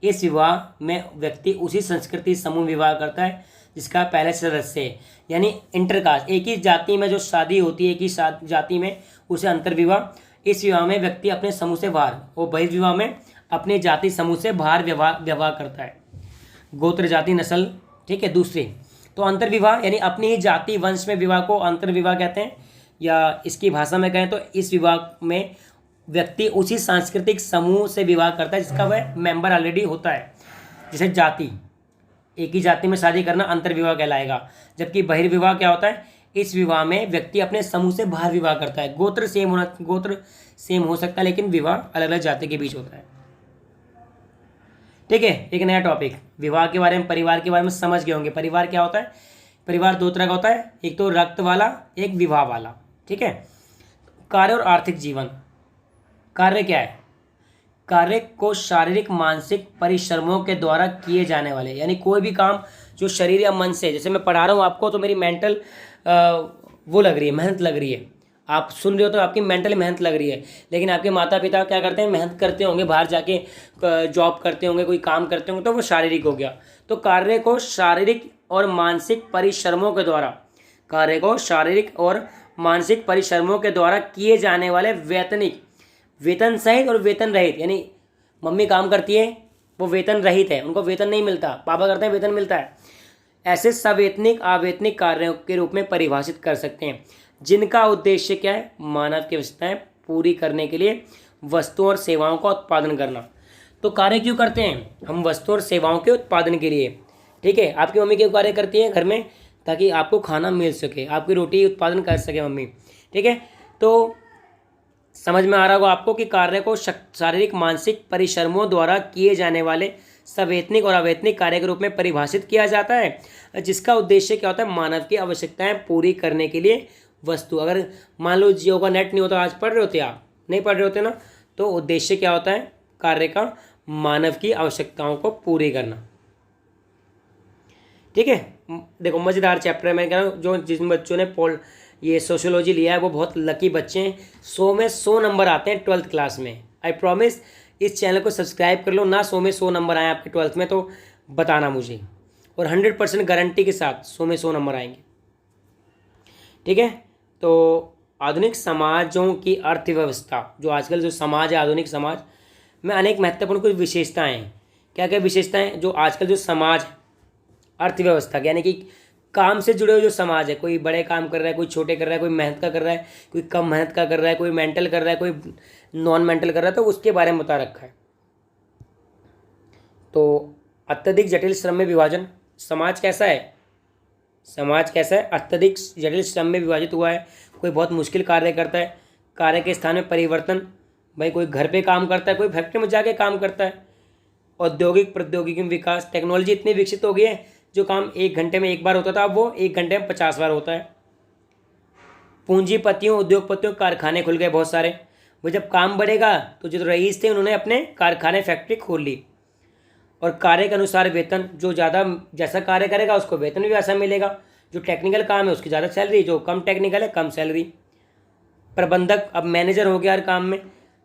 इस विवाह में व्यक्ति उसी संस्कृति समूह विवाह करता है जिसका पहले सदस्य है, यानी इंटरकास्ट, एक ही जाति में जो शादी होती है एक ही जाति में, उसे अंतर्विवाह। इस विवाह में व्यक्ति अपने समूह से बाहर, और बहिर्विवाह में अपने जाति समूह से बाहर विवाह करता है, गोत्र जाति नस्ल, ठीक है। दूसरी तो अंतर्विवाह यानी अपनी ही जाति वंश में विवाह को अंतर्विवाह कहते हैं, या इसकी भाषा में कहें तो इस विवाह में व्यक्ति उसी सांस्कृतिक समूह से विवाह करता है जिसका वह मेंबर ऑलरेडी होता है। जैसे जाति, एक ही जाति में शादी करना अंतर्विवाह कहलाएगा। जबकि बहिर्विवाह क्या होता है, इस विवाह में व्यक्ति अपने समूह से बाहर विवाह करता है। गोत्र सेम हो सकता है लेकिन विवाह अलग अलग जाति के बीच होता है, ठीक है। एक नया टॉपिक, विवाह के बारे में, परिवार के बारे में समझ गए होंगे। परिवार क्या होता है, परिवार दो तरह का होता है, एक तो रक्त वाला, एक विवाह वाला, ठीक है। कार्य और आर्थिक जीवन। कार्य क्या है, कार्य को शारीरिक मानसिक परिश्रमों के द्वारा किए जाने वाले, यानी कोई भी काम जो शरीर या मन से, जैसे मैं पढ़ा रहा हूँ आपको तो मेरी मेंटल वो लग रही है, मेहनत लग रही है, आप सुन रहे हो तो आपकी मेंटली मेहनत लग रही है। लेकिन आपके माता पिता क्या करते हैं, मेहनत करते होंगे, बाहर जाके जॉब करते होंगे, कोई काम करते होंगे, तो वो शारीरिक हो गया। तो कार्य को शारीरिक और मानसिक परिश्रमों के द्वारा, कार्य को शारीरिक और मानसिक परिश्रमों के द्वारा किए जाने वाले वैतनिक, वेतन सहित और वेतन रहित, यानी मम्मी काम करती है वो वेतन रहित है, उनको वेतन नहीं मिलता, पापा करते हैं वेतन मिलता है, ऐसे सवैतनिक अवैतनिक कार्यों के रूप में परिभाषित कर सकते हैं, जिनका उद्देश्य क्या है, मानव की आवश्यकताएं पूरी करने के लिए वस्तुओं और सेवाओं का उत्पादन करना। तो कार्य क्यों करते हैं हम, वस्तुओं और सेवाओं के उत्पादन के लिए, ठीक है। आपकी मम्मी क्यों कार्य करती है घर में, ताकि आपको खाना मिल सके, आपकी रोटी उत्पादन कर सके मम्मी, ठीक है। तो समझ में आ रहा होगा आपको कि कार्य को शारीरिक मानसिक परिश्रमों द्वारा किए जाने वाले सवैतनिक और अवैतनिक कार्य के रूप में परिभाषित किया जाता है, जिसका उद्देश्य क्या होता है, मानव की आवश्यकताएं पूरी करने के लिए वस्तु। अगर मान लो जियो का नेट नहीं होता, आज पढ़ रहे होते आप, नहीं पढ़ रहे होते ना, तो उद्देश्य क्या होता है कार्य का, मानव की आवश्यकताओं को पूरी करना, ठीक है। देखो मज़ेदार चैप्टर है, मैं कह रहा हूँ जो जिन बच्चों ने ये सोशियोलॉजी लिया है वो बहुत लकी बच्चे हैं, 100 में 100 नंबर आते हैं 12th क्लास में। आई प्रॉमिस, इस चैनल को सब्सक्राइब कर लो ना, 100 में 100 नंबर आए आपके 12th में तो बताना मुझे, और 100% गारंटी के साथ 100 में 100 नंबर आएंगे, ठीक है। तो आधुनिक समाजों की अर्थव्यवस्था, जो आजकल जो समाज है आधुनिक समाज में अनेक महत्वपूर्ण कुछ विशेषताएं हैं। क्या क्या विशेषताएं, जो आजकल जो समाज अर्थव्यवस्था यानी कि काम से जुड़े हुए जो समाज है, कोई बड़े काम कर रहा है, कोई छोटे कर रहा है, कोई मेहनत का कर रहा है, कोई कम मेहनत का कर रहा है, कोई मेंटल कर रहा है, कोई नॉन मेंटल कर रहा है, तो उसके बारे में बता रखा है। तो अत्यधिक जटिल श्रम में विभाजन, समाज कैसा है, समाज कैसा है, अत्यधिक जटिल श्रम में विभाजित हुआ है। कोई बहुत मुश्किल कार्य करता है, कार्य के स्थान में परिवर्तन, भाई कोई घर पे काम करता है, कोई फैक्ट्री में जाके काम करता है। औद्योगिक प्रौद्योगिकी में विकास, टेक्नोलॉजी इतनी विकसित हो गई है, जो काम 1 घंटे में 1 बार होता था अब वो 1 घंटे में 50 बार होता है। पूंजीपतियों उद्योगपतियों कारखाने खुल गए बहुत सारे, वो जब काम बढ़ेगा तो जो रईस थे उन्होंने अपने कारखाने फैक्ट्री खोल ली। और कार्य के अनुसार वेतन, जो ज़्यादा जैसा कार्य करेगा उसको वेतन भी वैसा मिलेगा, जो टेक्निकल काम है उसकी ज़्यादा सैलरी, जो कम टेक्निकल है कम सैलरी। प्रबंधक अब मैनेजर हो गया हर काम में,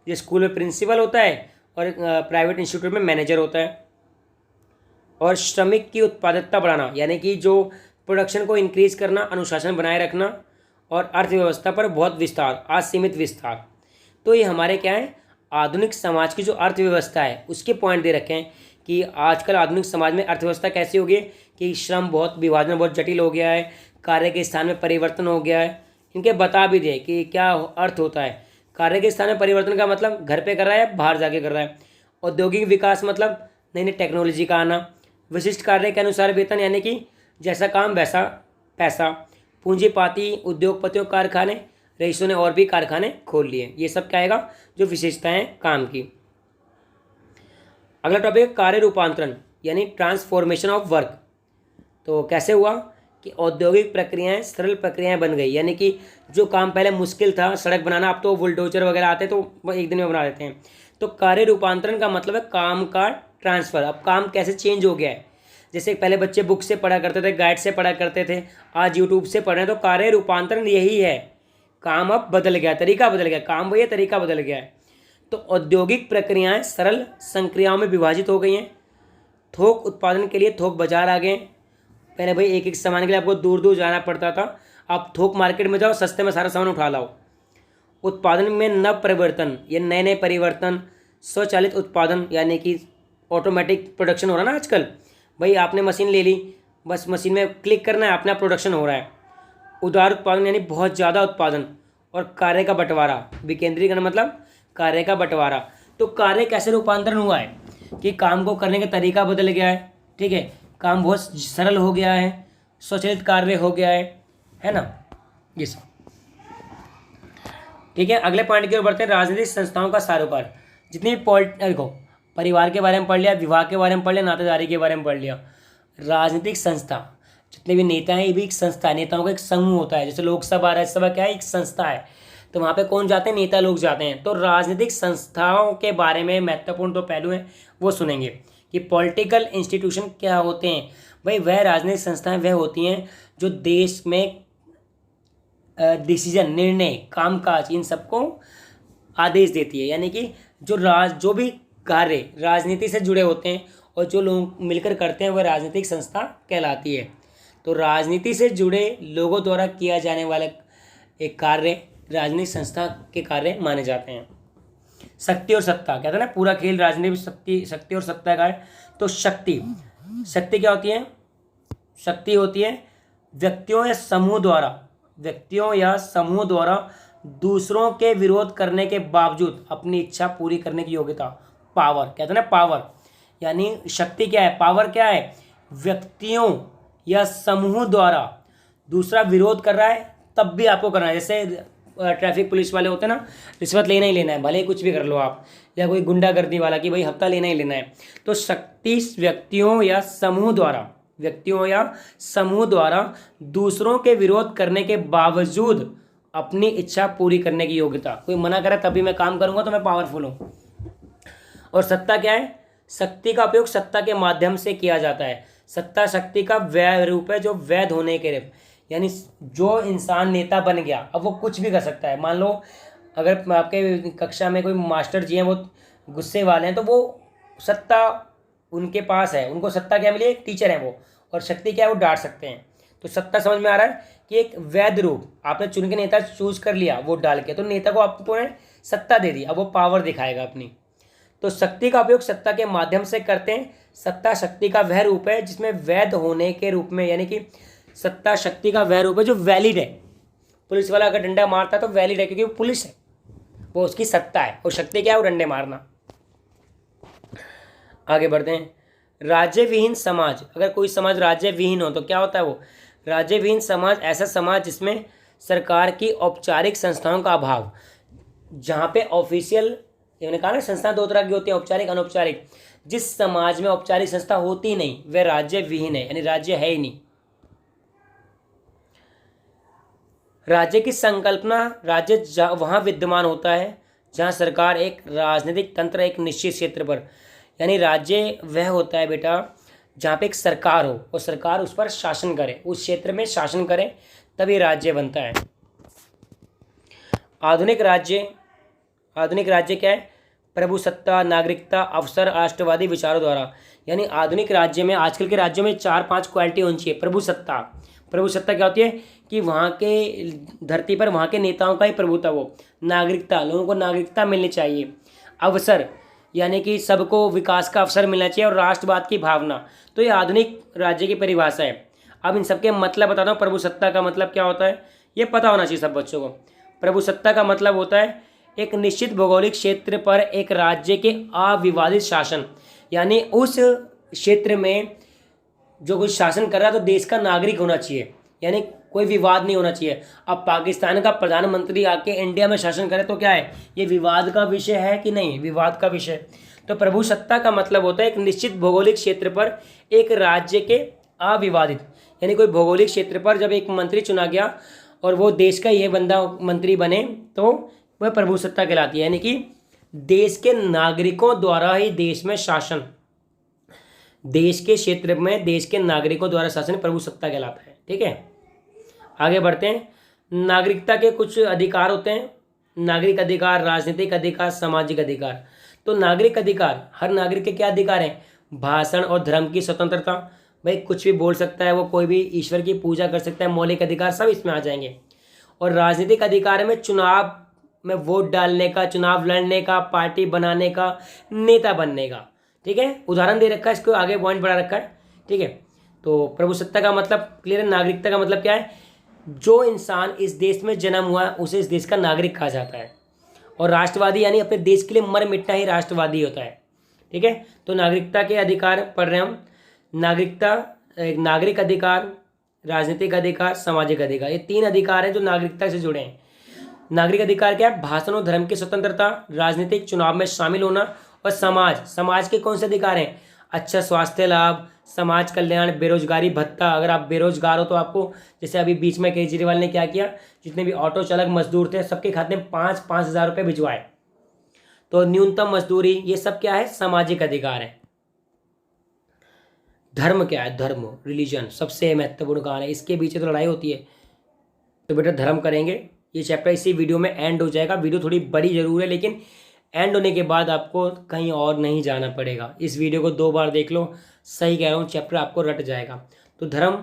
जो स्कूल में प्रिंसिपल होता है और प्राइवेट इंस्टीट्यूट में मैनेजर होता है। और श्रमिक की उत्पादकता बढ़ाना, यानी कि जो प्रोडक्शन को इंक्रीज करना, अनुशासन बनाए रखना, और अर्थव्यवस्था पर बहुत विस्तार, असीमित विस्तार। तो ये हमारे क्या है, आधुनिक समाज की जो अर्थव्यवस्था है उसके पॉइंट दे रखे हैं कि आजकल आधुनिक समाज में अर्थव्यवस्था कैसी हो गई है कि श्रम बहुत, विभाजन बहुत जटिल हो गया है, कार्य के स्थान में परिवर्तन हो गया है। इनके बता भी दिए कि क्या अर्थ होता है। कार्य के स्थान में परिवर्तन का मतलब घर पे कर रहा है, बाहर जाके कर रहा है। औद्योगिक विकास मतलब नई नई टेक्नोलॉजी का आना। विशिष्ट कार्य के अनुसार वेतन, यानी कि जैसा काम वैसा पैसा। पूंजीपाती उद्योगपतियों कारखाने, रईसों ने और भी कारखाने खोल लिए। ये सब क्या आएगा, जो विशेषताएं काम की। अगला टॉपिक है कार्य रूपांतरण, यानी ट्रांसफॉर्मेशन ऑफ वर्क। तो कैसे हुआ कि औद्योगिक प्रक्रियाएं सरल प्रक्रियाएं बन गई, यानी कि जो काम पहले मुश्किल था, सड़क बनाना, अब तो बुलडोजर वगैरह आते तो वो 1 दिन में बना देते हैं। तो कार्य रूपांतरण का मतलब है काम का ट्रांसफ़र। अब काम कैसे चेंज हो गया है, जैसे पहले बच्चे बुक से पढ़ा करते थे, गाइड से पढ़ा करते थे, आज यूट्यूब से पढ़ रहे हैं। तो कार्य रूपांतरण यही है, काम अब बदल गया, तरीका बदल गया, काम वही है, तरीका बदल गया है। तो औद्योगिक प्रक्रियाएं सरल संक्रियाओं में विभाजित हो गई हैं। थोक उत्पादन के लिए थोक बाजार आ गए। पहले भाई एक एक सामान के लिए आपको दूर दूर जाना पड़ता था, अब थोक मार्केट में जाओ, सस्ते में सारा सामान उठा लाओ। उत्पादन में नव परिवर्तन, ये नए नए परिवर्तन, स्वचालित उत्पादन यानी कि ऑटोमेटिक प्रोडक्शन हो रहा है ना आजकल। भाई आपने मशीन ले ली, बस मशीन में क्लिक करना है, अपना प्रोडक्शन हो रहा है। उदार उत्पादन यानी बहुत ज़्यादा उत्पादन। और कार्य का बंटवारा, विकेंद्रीकरण मतलब कार्य का बंटवारा। तो कार्य कैसे रूपांतरण हुआ है कि काम को करने का तरीका बदल गया है, ठीक है, काम बहुत सरल हो गया है, स्वचालित कार्य हो गया है ना, ये सब। ठीक है, अगले पॉइंट की ओर बढ़ते हैं, राजनीतिक संस्थाओं का सारोकार। जितनी भी देखो, परिवार के बारे में पढ़ लिया, विवाह के बारे में पढ़ लिया, नातेदारी के बारे में पढ़ लिया। राजनीतिक संस्था, जितने भी नेता हैं ये भी एक संस्था है, नेताओं का एक समूह होता है। जैसे लोकसभा राज्यसभा क्या है, एक संस्था है, तो वहाँ पे कौन जाते हैं, नेता लोग जाते हैं। तो राजनीतिक संस्थाओं के बारे में महत्वपूर्ण दो पहलू हैं वो सुनेंगे कि पॉलिटिकल इंस्टीट्यूशन क्या होते हैं। भाई वह राजनीतिक संस्थाएं वह होती हैं जो देश में डिसीजन, निर्णय, कामकाज, इन सबको आदेश देती है। यानी कि जो भी कार्य राजनीति से जुड़े होते हैं और जो लोग मिलकर करते हैं वह राजनीतिक संस्था कहलाती है। तो राजनीति से जुड़े लोगों द्वारा किया जाने वाला एक कार्य राजनीतिक संस्था के कार्य माने जाते हैं। शक्ति और सत्ता, कहते हैं ना पूरा खेल राजनीतिक शक्ति और सत्ता का है। तो शक्ति क्या होती है, शक्ति होती है व्यक्तियों या समूह द्वारा दूसरों के विरोध करने के बावजूद अपनी इच्छा पूरी करने की योग्यता। पावर, कहते हैं ना पावर, यानी शक्ति क्या है, पावर क्या है, व्यक्तियों या समूह द्वारा दूसरा विरोध कर रहा है तब भी आपको करना है। जैसे ट्रैफिक पुलिस वाले होते हैं ना, रिश्वत लेना ही लेना है, भले ही कुछ भी कर लो आप, या कोई गुंडागर्दी वाला कि भाई हफ्ता लेना ही लेना है। तो शक्ति व्यक्तियों या समूह द्वारा दूसरों के विरोध करने के बावजूद अपनी इच्छा पूरी करने की योग्यता। कोई मना करे तभी मैं काम करूंगा तो मैं पावरफुल हूँ। और सत्ता क्या है, शक्ति का उपयोग सत्ता के माध्यम से किया जाता है। सत्ता शक्ति का वैध रूप है जो वैध होने के लिए, यानी जो इंसान नेता बन गया अब वो कुछ भी कर सकता है। मान लो अगर आपके कक्षा में कोई मास्टर जी हैं वो गुस्से वाले हैं तो वो सत्ता उनके पास है, उनको सत्ता क्या मिली, एक टीचर है वो, और शक्ति क्या है, वो डांट सकते हैं। तो सत्ता समझ में आ रहा है कि एक वैध रूप, आपने चुन के नेता चूज कर लिया वोट डाल के, तो नेता को आपको सत्ता दे दी, अब वो पावर दिखाएगा अपनी। तो शक्ति का उपयोग सत्ता के माध्यम से करते हैं। सत्ता शक्ति का वह रूप है जिसमें वैध होने के रूप में, यानी कि सत्ता शक्ति का वह रूप है जो वैलिड है। पुलिस वाला अगर डंडा मारता है तो वैलिड है क्योंकि वो पुलिस है, वो उसकी सत्ता है। और शक्ति क्या है, वो डंडे मारना। आगे बढ़ते हैं, राज्य विहीन समाज। अगर कोई समाज राज्य विहीन हो तो क्या होता है वो, राज्य विहीन समाज ऐसा समाज जिसमें सरकार की औपचारिक संस्थाओं का अभाव। जहाँ पे ऑफिशियल, मैंने कहा ना संस्था दो तरह की होती है, औपचारिक अनौपचारिक। जिस समाज में औपचारिक संस्था होती नहीं वह राज्य विहीन है, यानी राज्य है ही नहीं। राज्य की संकल्पना, राज्य वहाँ विद्यमान होता है जहाँ सरकार एक राजनीतिक तंत्र एक निश्चित क्षेत्र पर, यानी राज्य वह होता है बेटा जहाँ पे एक सरकार हो और सरकार उस पर शासन करे, उस क्षेत्र में शासन करे, तभी राज्य बनता है। आधुनिक राज्य क्या है, प्रभुसत्ता, नागरिकता, अवसर, राष्ट्रवादी विचारों द्वारा। यानी आधुनिक राज्य में, आजकल के राज्यों में 4-5 क्वालिटी होनी चाहिए। प्रभुसत्ता क्या होती है कि वहाँ के धरती पर वहाँ के नेताओं का ही प्रभुत्व हो। नागरिकता, लोगों को नागरिकता मिलनी चाहिए। अवसर यानी कि सबको विकास का अवसर मिलना चाहिए। और राष्ट्रवाद की भावना। तो ये आधुनिक राज्य की परिभाषा है। अब इन सबके मतलब बताता हूँ। प्रभुसत्ता का मतलब क्या होता है ये पता होना चाहिए सब बच्चों को। प्रभुसत्ता का मतलब होता है एक निश्चित भौगोलिक क्षेत्र पर एक राज्य के अविवादित शासन, यानी उस क्षेत्र में जो कुछ शासन कर रहा है तो देश का नागरिक होना चाहिए, यानी कोई विवाद नहीं होना चाहिए। अब पाकिस्तान का प्रधानमंत्री आके इंडिया में शासन करे तो क्या है, ये विवाद का विषय है कि नहीं, विवाद का विषय। तो प्रभुसत्ता का मतलब होता है एक निश्चित भौगोलिक क्षेत्र पर एक राज्य के अविवादित, यानी कोई भौगोलिक क्षेत्र पर जब एक मंत्री चुना गया और वो देश का ये बंदा मंत्री बने तो वह प्रभुसत्ता कहलाती है। यानी कि देश के नागरिकों द्वारा ही देश में शासन, देश के क्षेत्र में देश के नागरिकों द्वारा शासन प्रभुसत्ता कहलाता है। ठीक है, आगे बढ़ते हैं। नागरिकता के कुछ अधिकार होते हैं, नागरिक अधिकार, राजनीतिक अधिकार, सामाजिक अधिकार। तो नागरिक अधिकार, हर नागरिक के क्या अधिकार हैं? भाषण और धर्म की स्वतंत्रता, भाई कुछ भी बोल सकता है वो, कोई भी ईश्वर की पूजा कर सकता है, मौलिक अधिकार सब इसमें आ जाएंगे। और राजनीतिक अधिकार में चुनाव में वोट डालने का, चुनाव लड़ने का, पार्टी बनाने का, नेता बनने का। ठीक है, उदाहरण दे रखा है, इसको आगे पॉइंट बढ़ा रखा है। ठीक है, तो प्रभुसत्ता का मतलब क्लियर है। नागरिकता का मतलब क्या है? जो इंसान इस देश में जन्म हुआ है उसे इस देश का नागरिक कहा जाता है। और राष्ट्रवादी यानी अपने देश के लिए मर मिटना ही राष्ट्रवादी होता है। ठीक है, तो नागरिकता के अधिकार पढ़ रहे हैं हम। नागरिकता, एक नागरिक अधिकार, राजनीतिक अधिकार, सामाजिक अधिकार, ये 3 अधिकार हैं जो नागरिकता से जुड़े हैं। नागरिक अधिकार क्या है? भाषण और धर्म की स्वतंत्रता, राजनीतिक चुनाव में शामिल होना, और समाज के कौन से अधिकार हैं? अच्छा स्वास्थ्य लाभ, समाज कल्याण, बेरोजगारी भत्ता, अगर आप बेरोजगार हो तो आपको, जैसे अभी बीच में केजरीवाल ने क्या किया, जितने भी ऑटो चालक मजदूर थे सबके खाते में 5-5 हज़ार रुपये भिजवाए, तो न्यूनतम मजदूरी, ये सब क्या है? सामाजिक अधिकार है। धर्म क्या है? धर्म, रिलीजन सबसे महत्वपूर्ण कारण है, इसके पीछे तो लड़ाई होती है। तो बेटा धर्म करेंगे, ये चैप्टर इसी वीडियो में एंड हो जाएगा। वीडियो थोड़ी बड़ी जरूर है, लेकिन एंड होने के बाद आपको कहीं और नहीं जाना पड़ेगा। इस वीडियो को 2 बार देख लो, सही कह रहा हूँ, चैप्टर आपको रट जाएगा। तो धर्म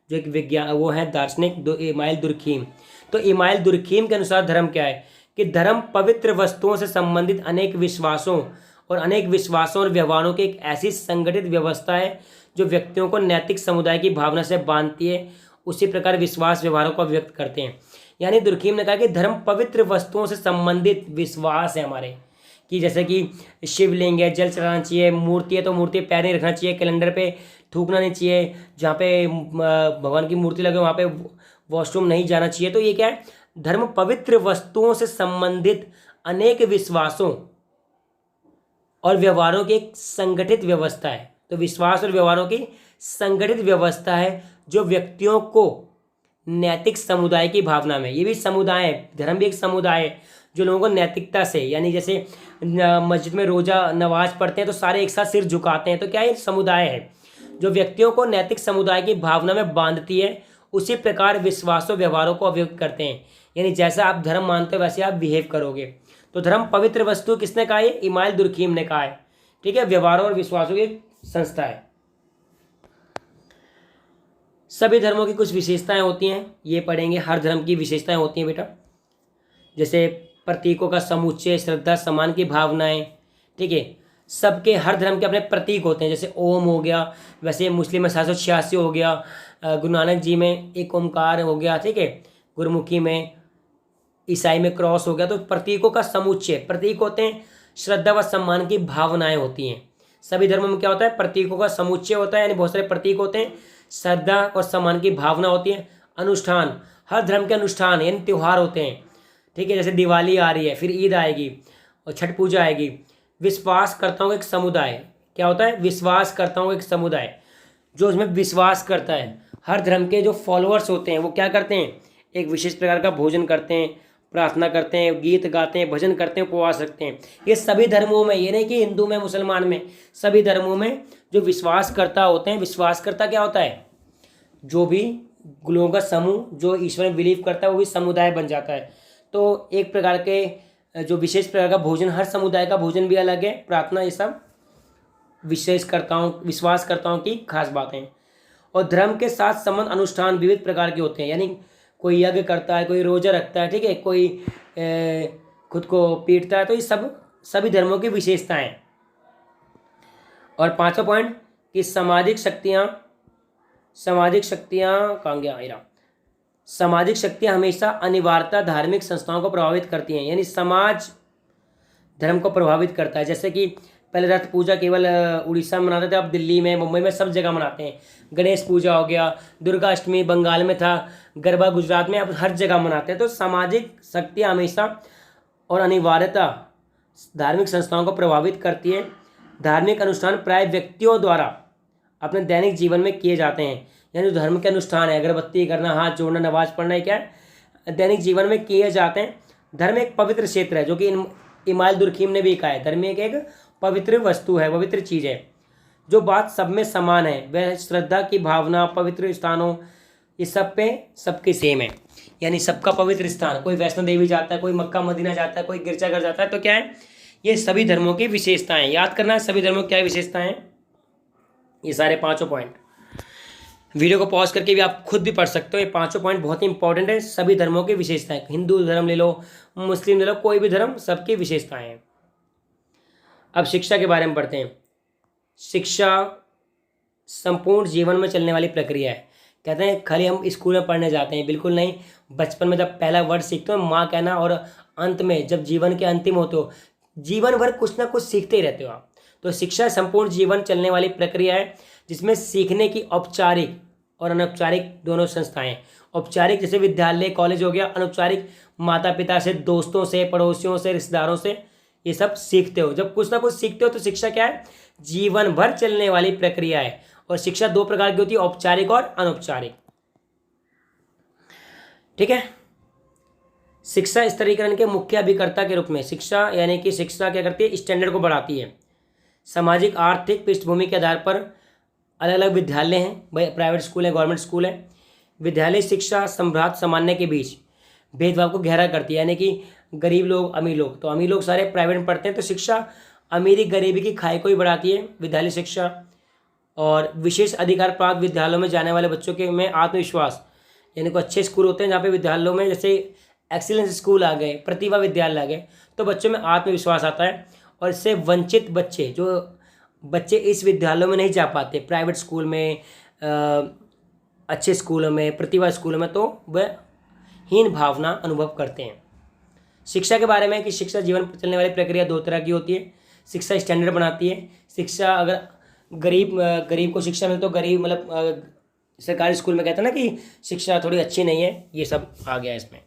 जो एक विज्ञान, वो है दार्शनिक इमाइल दुर्खीम। तो इमाइल दुर्खीम के अनुसार धर्म क्या है? कि धर्म पवित्र वस्तुओं से संबंधित अनेक विश्वासों और व्यवहारों की एक ऐसी संगठित व्यवस्था है जो व्यक्तियों को नैतिक समुदाय की भावना से बांधती है, उसी प्रकार विश्वास व्यवहारों को व्यक्त करते हैं। यानी दुर्खीम ने कहा कि धर्म पवित्र वस्तुओं से संबंधित विश्वास है हमारे, कि जैसे कि शिवलिंग है, जल चढ़ाना चाहिए, मूर्ति है तो मूर्ति पैर नहीं रखना चाहिए, कैलेंडर पे थूकना नहीं चाहिए, जहाँ पे भगवान की मूर्ति लगे वहाँ पे वॉशरूम नहीं जाना चाहिए। तो ये क्या है? धर्म पवित्र वस्तुओं से संबंधित अनेक विश्वासों और व्यवहारों की एक संगठित व्यवस्था है। तो विश्वास और व्यवहारों की संगठित व्यवस्था है जो व्यक्तियों को नैतिक समुदाय की भावना में, ये भी समुदाय है, धर्म भी एक समुदाय है जो लोगों को नैतिकता से, यानी जैसे मस्जिद में रोजा नमाज पढ़ते हैं तो सारे एक साथ सिर झुकाते हैं, तो क्या ये समुदाय है जो व्यक्तियों को नैतिक समुदाय की भावना में बांधती है। उसी प्रकार विश्वासों व्यवहारों को अभिव्यक्त करते हैं, यानी जैसा आप धर्म मानते हो वैसे आप बिहेव करोगे। तो धर्म पवित्र वस्तु किसने कहा है? इमाइल दुर्खीम ने कहा है। ठीक है, व्यवहारों और विश्वासों की संस्था है। सभी धर्मों की कुछ विशेषताएं होती हैं, ये पढ़ेंगे। हर धर्म की विशेषताएं होती हैं बेटा, जैसे प्रतीकों का समुच्चय, श्रद्धा, सम्मान की भावनाएं। ठीक है, सबके हर धर्म के अपने प्रतीक होते हैं, जैसे ओम हो गया, वैसे मुस्लिम में 786 हो गया, गुरु नानक जी में एक ओमकार हो गया। ठीक है, गुरुमुखी में, ईसाई में क्रॉस हो गया। तो प्रतीकों का समुच्चय, प्रतीक होते हैं, श्रद्धा व सम्मान की भावनाएं होती हैं। सभी धर्मों में क्या होता है? प्रतीकों का समुच्चय होता है, यानी बहुत सारे प्रतीक होते हैं, श्रद्धा और सम्मान की भावना होती है। अनुष्ठान, हर धर्म के अनुष्ठान यानी त्यौहार होते हैं। ठीक है, जैसे दिवाली आ रही है, फिर ईद आएगी और छठ पूजा आएगी। विश्वासकर्ताओं का एक समुदाय, क्या होता है? विश्वासकर्ताओं का एक समुदाय जो उसमें विश्वास करता है। हर धर्म के जो फॉलोअर्स होते हैं वो क्या करते हैं? एक विशेष प्रकार का भोजन करते हैं, प्रार्थना करते हैं, गीत गाते हैं, भजन करते हैं, उपवास रखते हैं। ये सभी धर्मों में, ये नहीं कि हिंदू में, मुसलमान में, सभी धर्मों में जो विश्वासकर्ता होते हैं। विश्वासकर्ता क्या होता है? जो भी लोगों का समूह जो ईश्वर में बिलीव करता है वो भी समुदाय बन जाता है। तो एक प्रकार के जो विशेष प्रकार का भोजन, हर समुदाय का भोजन भी अलग है, प्रार्थना, ये सब विश्वासकर्ताओं की खास बातें। और धर्म के साथ संबंध अनुष्ठान विविध प्रकार के होते हैं, यानी कोई यज्ञ करता है, कोई रोजा रखता है, ठीक है, कोई खुद को पीटता है। तो ये सब सभी धर्मों की विशेषताएं। और 5वां पॉइंट कि सामाजिक शक्तियाँ कहाँ गया आयरा, सामाजिक शक्तियाँ हमेशा अनिवार्यता धार्मिक संस्थाओं को प्रभावित करती हैं, यानी समाज धर्म को प्रभावित करता है। जैसे कि पहले रथ पूजा केवल उड़ीसा में मनाते थे, अब दिल्ली में, मुंबई में, सब जगह मनाते हैं। गणेश पूजा हो गया, दुर्गा अष्टमी बंगाल में था, गरबा गुजरात में, अब हर जगह मनाते हैं। तो सामाजिक शक्तियाँ हमेशा और अनिवार्यता धार्मिक संस्थाओं को प्रभावित करती है। धार्मिक अनुष्ठान प्राय व्यक्तियों द्वारा अपने दैनिक जीवन में किए जाते हैं, यानी जो धर्म के अनुष्ठान है, अगरबत्ती करना, हाथ जोड़ना, नमाज पढ़ना, ये क्या है? दैनिक जीवन में किए जाते हैं। धर्म एक पवित्र क्षेत्र है, जो कि इमाइल दुर्खीम ने भी कहा है, धर्म एक पवित्र वस्तु है, पवित्र चीज़ है। जो बात सब में समान है वह श्रद्धा की भावना, पवित्र स्थानों, ये सब पे सबके सेम है, यानी सबका पवित्र स्थान, कोई वैष्णो देवी जाता है, कोई मक्का मदीना जाता है, कोई गिरजाघर जाता है, तो क्या है, ये सभी धर्मों की विशेषताएं याद करना है। सभी धर्मों की क्या विशेषताएं, ये सारे पांचों पॉइंट वीडियो को पॉज करके भी आप खुद भी पढ़ सकते हो। ये पांचों पॉइंट बहुत ही इंपॉर्टेंट है, सभी धर्मों की विशेषताएं, हिंदू धर्म ले लो, मुस्लिम ले लो, कोई भी धर्म, सबकी विशेषताएं हैं। अब शिक्षा के बारे में पढ़ते हैं। शिक्षा संपूर्ण जीवन में चलने वाली प्रक्रिया है। कहते हैं खाली हम स्कूल में पढ़ने जाते हैं, बिल्कुल नहीं। बचपन में जब पहला वर्ड सीखते हो माँ कहना, और अंत में जब जीवन के अंतिम होते हो, जीवन भर कुछ ना कुछ सीखते ही रहते हो आप। तो शिक्षा संपूर्ण जीवन चलने वाली प्रक्रिया है, जिसमें सीखने की औपचारिक और अनौपचारिक दोनों संस्थाएं। औपचारिक जैसे विद्यालय कॉलेज हो गया, अनौपचारिक माता पिता से, दोस्तों से, पड़ोसियों से, रिश्तेदारों से, ये सब सीखते हो। जब कुछ ना कुछ सीखते हो तो शिक्षा क्या है, जीवन भर चलने वाली प्रक्रिया है। और शिक्षा दो प्रकार की होती है, औपचारिक और अनौपचारिक। ठीक है। शिक्षा स्तरीकरण के मुख्य अभिकर्ता के रूप में शिक्षा, यानी कि शिक्षा क्या करती है, स्टैंडर्ड को बढ़ाती है। सामाजिक आर्थिक पृष्ठभूमि के आधार पर अलग अलग विद्यालय हैं, भाई प्राइवेट स्कूल है, गवर्नमेंट स्कूल है। विद्यालय शिक्षा सम्राट सामान्य के बीच भेदभाव को गहरा करती है, यानी कि गरीब लोग, अमीर लोग, तो अमीर लोग सारे प्राइवेट में पढ़ते हैं, तो शिक्षा अमीरी गरीबी की खाई को ही बढ़ाती है विद्यालय शिक्षा। और विशेष अधिकार प्राप्त विद्यालयों में जाने वाले बच्चों के में आत्मविश्वास, यानी कि अच्छे स्कूल होते हैं जहाँ पे विद्यालयों में जैसे एक्सीलेंस स्कूल आ गए, प्रतिभा विद्यालय आ गए, तो बच्चों में आत्मविश्वास आता है। और इससे वंचित बच्चे, जो बच्चे इस विद्यालयों में नहीं जा पाते, प्राइवेट स्कूल में, अच्छे स्कूलों में, प्रतिभा स्कूलों में, तो वह हीन भावना अनुभव करते हैं। शिक्षा के बारे में कि शिक्षा जीवन पर चलने वाली प्रक्रिया दो तरह की होती है। शिक्षा स्टैंडर्ड बनाती है। शिक्षा अगर गरीब को शिक्षा मिले तो गरीब, मतलब सरकारी स्कूल में कहते हैं ना कि शिक्षा थोड़ी अच्छी नहीं है, ये सब आ गया इसमें।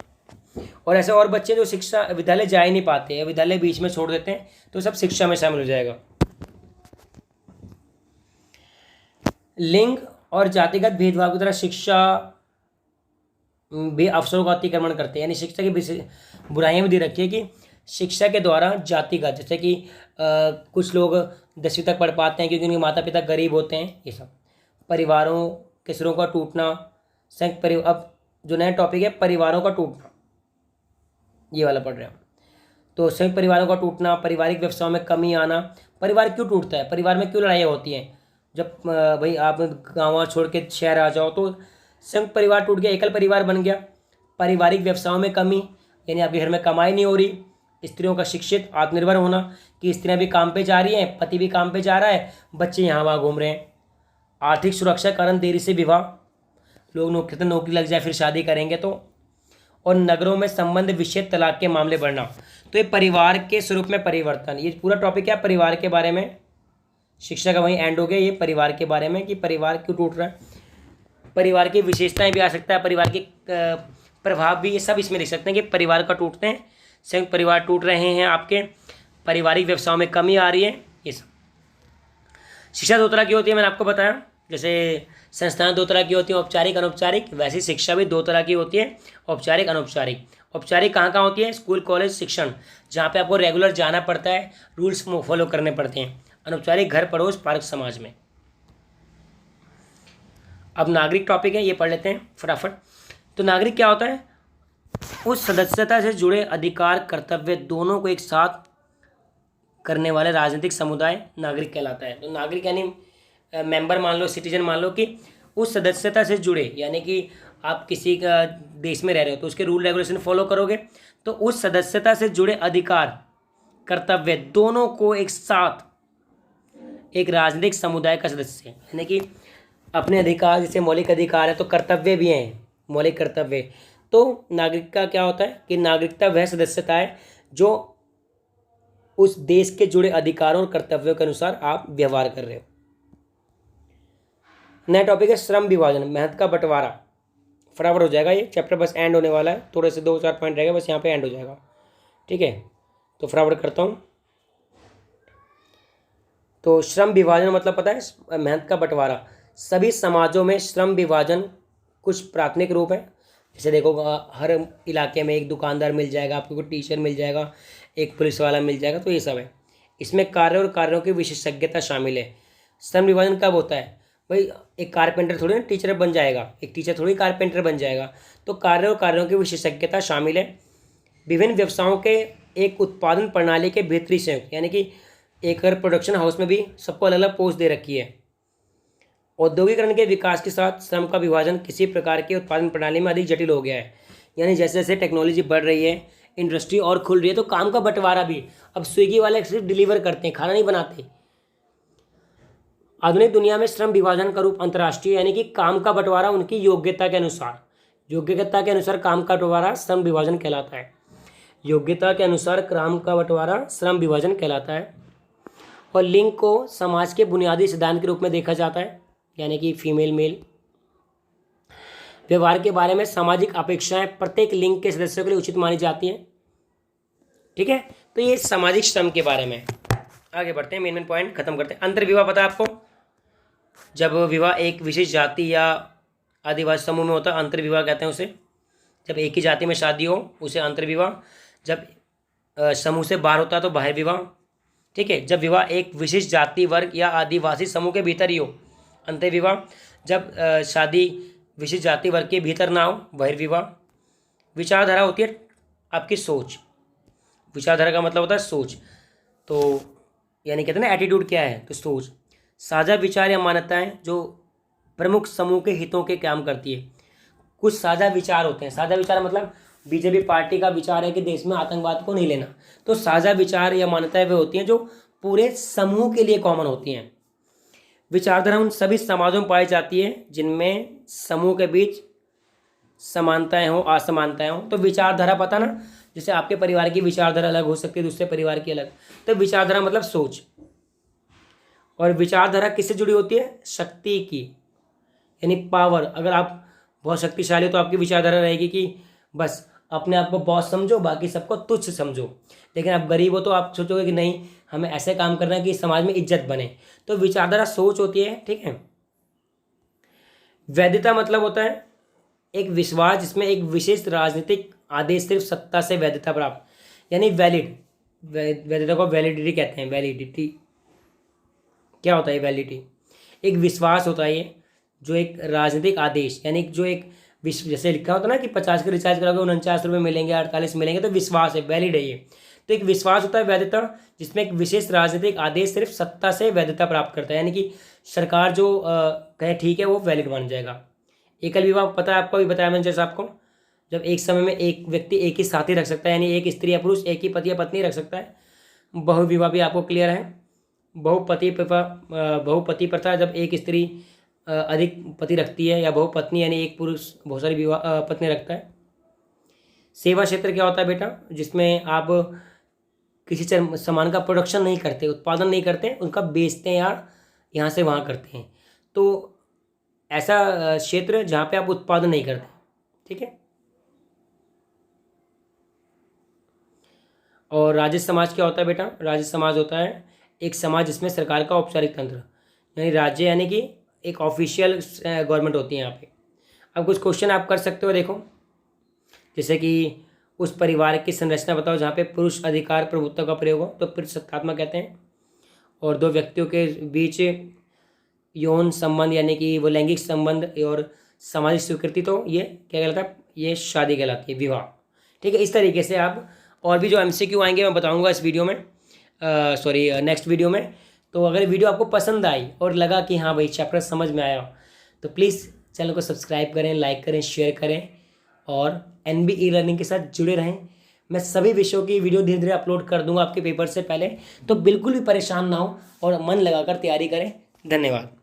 और ऐसे और बच्चे जो शिक्षा विद्यालय जा ही नहीं पाते, विद्यालय बीच में छोड़ देते हैं, तो सब शिक्षा में शामिल हो जाएगा। लिंग और जातिगत भेदभाव की तरह शिक्षा भी अवसरों का अतिक्रमण करते हैं, यानी शिक्षा की बुराइयां भी दे रखी है कि शिक्षा के द्वारा जातिगत, जैसे कि कुछ लोग 10वीं तक पढ़ पाते हैं क्योंकि उनके माता पिता गरीब होते हैं, ये सब। परिवारों के सिरों का टूटना, संयुक्त परिवार, अब जो नया टॉपिक है परिवारों का टूटना, ये वाला पढ़ रहे हैं। तो संयुक्त परिवारों का टूटना, पारिवारिक व्यवसायों में कमी आना। परिवार क्यों टूटता है, परिवार में क्यों लड़ाइयाँ होती हैं, जब भाई आप गाँव छोड़ के शहर आ जाओ तो संयुक्त परिवार टूट गया, एकल परिवार बन गया। पारिवारिक व्यवसायों में कमी, यानी आपके घर में कमाई नहीं हो रही। स्त्रियों का शिक्षित आत्मनिर्भर होना, कि स्त्रियां भी काम पे जा रही हैं, पति भी काम पे जा रहा है, बच्चे यहाँ वहाँ घूम रहे हैं। आर्थिक सुरक्षा कारण देरी से विवाह, लोग नौकरी लग जाए फिर शादी करेंगे तो। और नगरों में संबंध विच्छेद, तलाक के मामले बढ़ना। तो ये परिवार के स्वरूप में परिवर्तन, ये पूरा टॉपिक है परिवार के बारे में। शिक्षा का वहीं एंड हो गया, ये परिवार के बारे में कि परिवार क्यों टूट रहा है, परिवार की विशेषताएं भी आ सकता है, परिवार के प्रभाव भी, ये सब इसमें देख सकते हैं कि परिवार का टूटते हैं, संयुक्त परिवार टूट रहे हैं, आपके पारिवारिक व्यवसायों में कमी आ रही है, ये सब। शिक्षा दो तरह की होती है, मैंने आपको बताया। जैसे संस्थाएं दो तरह की होती हैं, औपचारिक अनौपचारिक, वैसे शिक्षा भी दो तरह की होती है, औपचारिक अनौपचारिक। औपचारिक कहाँ कहाँ होती है, स्कूल कॉलेज शिक्षण, जहाँ पे आपको रेगुलर जाना पड़ता है, रूल्स फॉलो करने पड़ते हैं। अनौपचारिक घर पड़ोस पार्क समाज में। अब नागरिक टॉपिक है, ये पढ़ लेते हैं फटाफट। तो नागरिक क्या होता है, उस सदस्यता से जुड़े अधिकार कर्तव्य दोनों को एक साथ करने वाले राजनीतिक समुदाय नागरिक कहलाता है। तो नागरिक यानी मेंबर मान लो, सिटीजन मान लो, कि उस सदस्यता से जुड़े, यानी कि आप किसी का देश में रह रहे हो तो उसके रूल रेगुलेशन फॉलो करोगे, तो उस सदस्यता से जुड़े अधिकार कर्तव्य दोनों को एक साथ एक राजनीतिक समुदाय का सदस्य, यानी कि अपने अधिकार, जैसे मौलिक अधिकार है तो कर्तव्य भी हैं, मौलिक कर्तव्य। तो नागरिक का क्या होता है कि नागरिकता वह सदस्यता है जो उस देश के जुड़े अधिकारों और कर्तव्यों के अनुसार आप व्यवहार कर रहे हो। नया टॉपिक है श्रम विभाजन, मेहनत का बंटवारा। फटाफट हो जाएगा, ये चैप्टर बस एंड होने वाला है, थोड़े से 2-4 पॉइंट रहेगा, बस यहाँ पे एंड हो जाएगा। ठीक है, तो फटाफट करता हूँ। तो श्रम विभाजन मतलब पता है, मेहनत का बंटवारा। सभी समाजों में श्रम विभाजन कुछ प्राथमिक रूप है। जैसे देखो, हर इलाके में एक दुकानदार मिल जाएगा, आपको कोई टीचर मिल जाएगा, एक पुलिस वाला मिल जाएगा, तो ये सब है। इसमें कार्य और कार्यों की विशेषज्ञता शामिल है। श्रम विभाजन कब होता है, भाई एक कारपेंटर थोड़ी ना टीचर बन जाएगा, एक टीचर थोड़ी कारपेंटर बन जाएगा। तो कार्य और कार्यों की विशेषज्ञता शामिल है। विभिन्न व्यवसायों के एक उत्पादन प्रणाली के भीतरी संयुक्त, यानी कि एक अगर प्रोडक्शन हाउस में भी सबको अलग अलग पोस्ट दे रखी है। औद्योगिकरण के विकास के साथ श्रम का विभाजन किसी प्रकार की उत्पादन प्रणाली में अधिक जटिल हो गया है। यानी जैसे जैसे टेक्नोलॉजी बढ़ रही है, इंडस्ट्री और खुल रही है, तो काम का बंटवारा भी, अब स्विगी वाले सिर्फ डिलीवर करते हैं, खाना नहीं बनाते। आधुनिक दुनिया में श्रम विभाजन का रूप अंतर्राष्ट्रीय, यानी कि काम का बंटवारा उनकी योग्यता के अनुसार, योग्यता के अनुसार काम का बंटवारा श्रम विभाजन कहलाता है। योग्यता के अनुसार काम का बंटवारा श्रम विभाजन कहलाता है। और लिंग को समाज के बुनियादी सिद्धांत के रूप में देखा जाता है, यानी कि फीमेल मेल। व्यवहार के बारे में सामाजिक अपेक्षाएं प्रत्येक लिंग के सदस्यों के लिए उचित मानी जाती हैं। ठीक है, तो ये सामाजिक श्रम के बारे में। आगे बढ़ते हैं, मेन पॉइंट खत्म करते हैं। अंतर्विवाह पता है आपको? जब विवाह एक विशेष जाति या आदिवासी समूह में होता है, अंतर्विवाह कहते हैं उसे। जब एक ही जाति में शादी हो उसे अंतर्विवाह, जब समूह से बाहर होता है तो बाह्य विवाह। ठीक है, जब विवाह एक विशिष्ट जाति वर्ग या आदिवासी समूह के भीतर ही हो, अंतर्विवाह। जब शादी विशिष्ट जाति वर्ग के भीतर ना हो, बहिर्विवाह। विचारधारा होती है आपकी सोच, विचारधारा का मतलब होता है सोच, तो यानी कहते हैं ना एटीट्यूड क्या है, तो सोच। साझा विचार या मान्यताएं जो प्रमुख समूह के हितों के काम करती है। कुछ साझा विचार होते हैं, साझा विचार मतलब बीजेपी पार्टी का विचार है कि देश में आतंकवाद को नहीं लेना, तो साझा विचार या मान्यताएं वे होती हैं जो पूरे समूह के लिए कॉमन होती हैं। विचारधारा उन सभी समाजों में पाई जाती है जिनमें समूह के बीच समानताएं हो, असमानताएं हो। तो विचारधारा पता ना, जैसे आपके परिवार की विचारधारा अलग हो सकती है, दूसरे परिवार की अलग, तो विचारधारा मतलब सोच। और विचारधारा किससे जुड़ी होती है? शक्ति की, यानी पावर। अगर आप बहुत शक्तिशाली हो तो आपकी विचारधारा रहेगी कि बस अपने आप को बॉस समझो, बाकी सबको तुच्छ समझो। लेकिन आप गरीब हो तो आप सोचोगे कि नहीं, हमें ऐसे काम करना है कि समाज में इज्जत बने। तो विचारधारा सोच होती है। ठीक है, वैधता मतलब होता है एक विश्वास जिसमें एक विशेष राजनीतिक आदेश सिर्फ सत्ता से वैधता प्राप्त, यानी वैलिड। वैधता को वैलिडिटी कहते हैं। वैलिडिटी क्या होता है? वैलिडिटी एक विश्वास होता है ये, जो एक राजनीतिक आदेश, यानी जो एक विश्व, जैसे लिखा होता है ना कि 50 का रिचार्ज करोगे 49 रुपये मिलेंगे, 48 मिलेंगे, तो विश्वास है, वैलिड है ये। तो एक विश्वास होता है वैधता, जिसमें एक विशेष राजनीतिक आदेश सिर्फ सत्ता से वैधता प्राप्त करता है, यानी कि सरकार जो कहे ठीक है वो वैलिड मान जाएगा। एकल विवाह पता है आपको, भी बताया मैंने जैसे आपको, जब एक समय में एक व्यक्ति एक ही साथी रख सकता है, यानी एक स्त्री या पुरुष एक ही पति या पत्नी रख सकता है। बहुविवाह भी आपको क्लियर है। बहुपति प्रथा, जब एक स्त्री अधिक पति रखती है, या बहुपत्नी यानी एक पुरुष बहुत सारी विवाह पत्नी रखता है। सेवा क्षेत्र क्या होता है बेटा? जिसमें आप किसी सामान का प्रोडक्शन नहीं करते, उत्पादन नहीं करते, उनका बेचते हैं या यहाँ से वहाँ करते हैं, तो ऐसा क्षेत्र जहाँ पे आप उत्पादन नहीं करते। ठीक है, और राज्य समाज क्या होता है बेटा? राज्य समाज होता है एक समाज जिसमें सरकार का औपचारिक तंत्र, यानी राज्य यानी कि एक ऑफिशियल गवर्नमेंट होती है यहाँ पे। अब कुछ क्वेश्चन आप कर सकते हो, देखो, जैसे कि उस परिवार की संरचना बताओ जहाँ पे पुरुष अधिकार प्रभुत्व का प्रयोग हो, तो पितृसत्तात्मक कहते हैं। और दो व्यक्तियों के बीच यौन संबंध, यानी कि वो लैंगिक संबंध और सामाजिक स्वीकृति, तो ये क्या कहलाता है? ये शादी कहलाती है, विवाह। ठीक है, इस तरीके से आप, और भी जो MCQ आएंगे मैं बताऊंगा इस वीडियो में, नेक्स्ट वीडियो में। तो अगर वीडियो आपको पसंद आई और लगा कि हाँ भाई चैप्टर समझ में आया, तो प्लीज़ चैनल को सब्सक्राइब करें, लाइक करें, शेयर करें और NB ई-लर्निंग के साथ जुड़े रहें। मैं सभी विषयों की वीडियो धीरे धीरे अपलोड कर दूंगा आपके पेपर से पहले, तो बिल्कुल भी परेशान ना हो और मन लगाकर तैयारी करें। धन्यवाद।